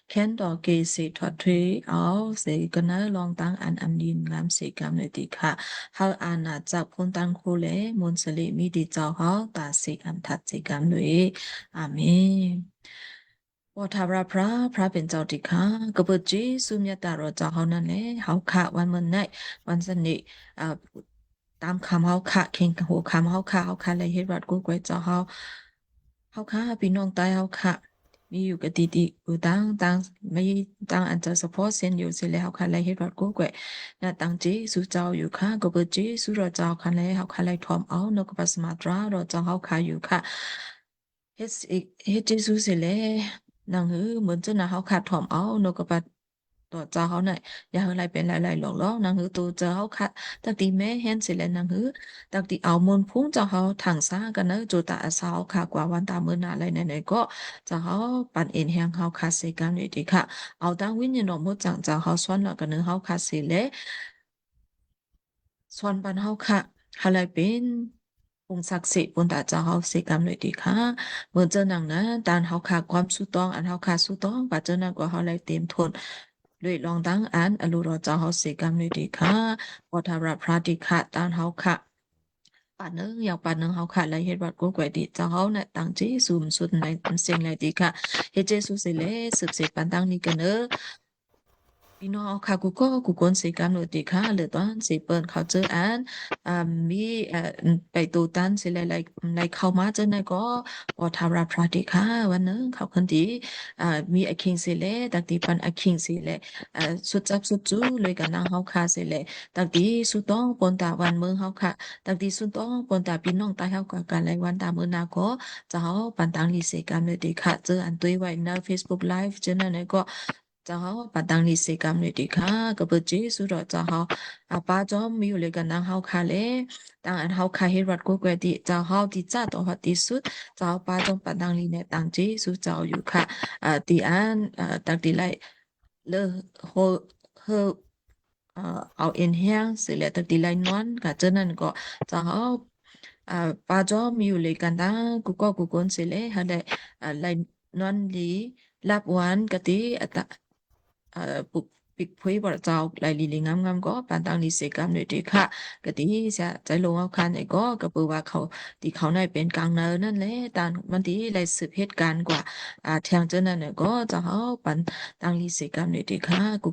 แค่นดอกเกสิถอดทรีเอาเสกนะลองตังอันอำดินงามสีกรรมเลยดีค่ะเฮาอาณาจักพ้นตังคูเลมนต์สลิมีดีเจ้าเฮาตาสีอันทัดสีกรรมเลยอาเมนวอทาราพระเป็นเจ้าที่ค่ะกบฏจีสุญญตารอเจ้าเฮานั่นแหละเฮาค่ะวันเมื่อไหนวันสนิอ่า ตามคำเฮาค่ะเข่งหัวคำเฮาค่ะเฮาค่ะเลยเฮ็ดวัดกูก๋วยเจ้าเฮาค่ะพี่น้องตายเฮาค่ะมีอยู่กับดีๆอยู่ตั้งไม่ตั้งอันเจะเฉพาะเส้นอยู่สิแล้วเฮาค่ะเลยเฮ็ดวัดกูก๋วยน่ะตั้งจีสู่เจ้าอยู่ค่ะก็เปิดจีสู่รอเจ้าค่ะเลยเฮาค่ะเลยทอมเอานกปัสมาตรารอเจ้าเฮาค่ะอยู่ค่ะเฮ็ดจีสู่สิแลนางหือเหมือนจะน่ะเฮาค่ะทอมเอานกปัสตัวเจ้าเฮาน่ะอย่าเฮาไรเป็นหลายๆหลอกๆนางหือตัวเจ้าเฮาค่ะตักดีแม่เห็นสิแลนางหือ ตักที่เอามนต์พุ่งเจ้าเขาถังซากันเนอะจูตาอาสาวค่ะกว่าวันตามือหนาอะไรไหนๆก็เจ้าเขาปั่นเอ็นแหงเขาคาเซกันเลยดีค่ะเอาตั้งวิญญาณหมดจังเจ้าเขาซ้อนแล้วกันเนอะเขาคาเซเลซ้อนปันเขาค่ะอะไรเป็นองค์ศักดิ์สิทธิ์บนตาเจ้าเขาเซกันเลยดีค่ะเหมือนเจ้าหนังนะตานเขาขาความสุต้องอันเขาขาสุต้องปัจเจ้าหนังก็เขาเลยเต็มทนด้วยลองตั้งอันอรุรเจ้าเขาเซกันเลยดีค่ะพอทาราพระดิค่ะตานเขาค่ะ ป่านนึงอย่างป่านนึงเขาขาดอะไรเฮ็ดวัดกูกวยดีเจ้าเขาเนี่ยตั้งใจสูมสุดในเสียงไรดีค่ะเฮ็ดเจสุสิเลสืบเสพปันตั้งนี้กันเนอะพี่น้องค่ะกูคนสีกันหนูดีค่ะหรือตอนสีเปิดเขาเจออันอ่ามีไปตูตันสิไรเข้ามาเจอในก็พอทาราพระดีค่ะวันนึงเขาคนดีมีไอคิงสิเลตักดีปันไอคิงสิเลสุดจับสุดจูเลยกันนางเฮาค่ะสิเลตักดีสุดต้องปนตาวันเมืองเฮาค่ะตักดีสุดต้องปนตาพี่น้องตายเฮากับกันไรวันตาเมืองนาก็จะเฮาปันตังลีเสกันเลยดีค่ะเจออันตุ้ยไว้ใน Facebook Live เจอนั่นก็ จะเขาปัตตังลิเซกัมเลยดีค่ะก็เปิดจีสุดรอจะเขาป้าจอมมีอยู่เลยกันนางเขาคาเลต่างอันเขาคาเฮรัดกูเกดีจะเขาที่จ้าตัวเขาที่สุดจะเขาป้าจอมปัตตังลีเนี่ยต่างจีสุดเจ้าอยู่ค่ะตีอันตักตีไลเลอโฮเฮเอาเอ็นแห้งเสร็จแล้วตักตีไลนอนค่ะเจ้านั่นก็จะเขาป้าจอมมีอยู่เลยกันนะกูคนเสร็จแล้วฮะได้ไลนอนลีรับวันกะติอะตะ ปุกปิกพุยบรเจ้าลายลีลิงงามก็ปานตังลีเสกรรมเลยดีค่ะกะที่จะใจลงเอาคันไอ้ก็กระปือว่าเขาที่เขาในเป็นกลางเนินนั่นแหละตานมันที่ลายสืบเหตุการณ์กว่าแทงเจ้านั่นเนี่ยก็จะเขาปันตังลีเสกรรมเลยดีค่ะกู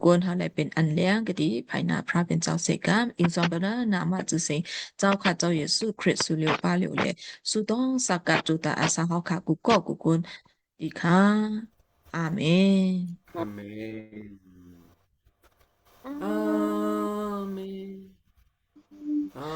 กวนเขาเลยเป็นอันเลี้ยงกะที่ภายหน้าพระเป็นเจ้าเสกรรมอินซอมเบนะนามาจุสิงเจ้าค่ะเจ้าเยซูคริสต์สุเลียวป้าเลียวเลยสุต้องสักกะจุตาอาสาเขาค่ะกูกวนดีค่ะอาเมน อาเมน อา อาเมนอา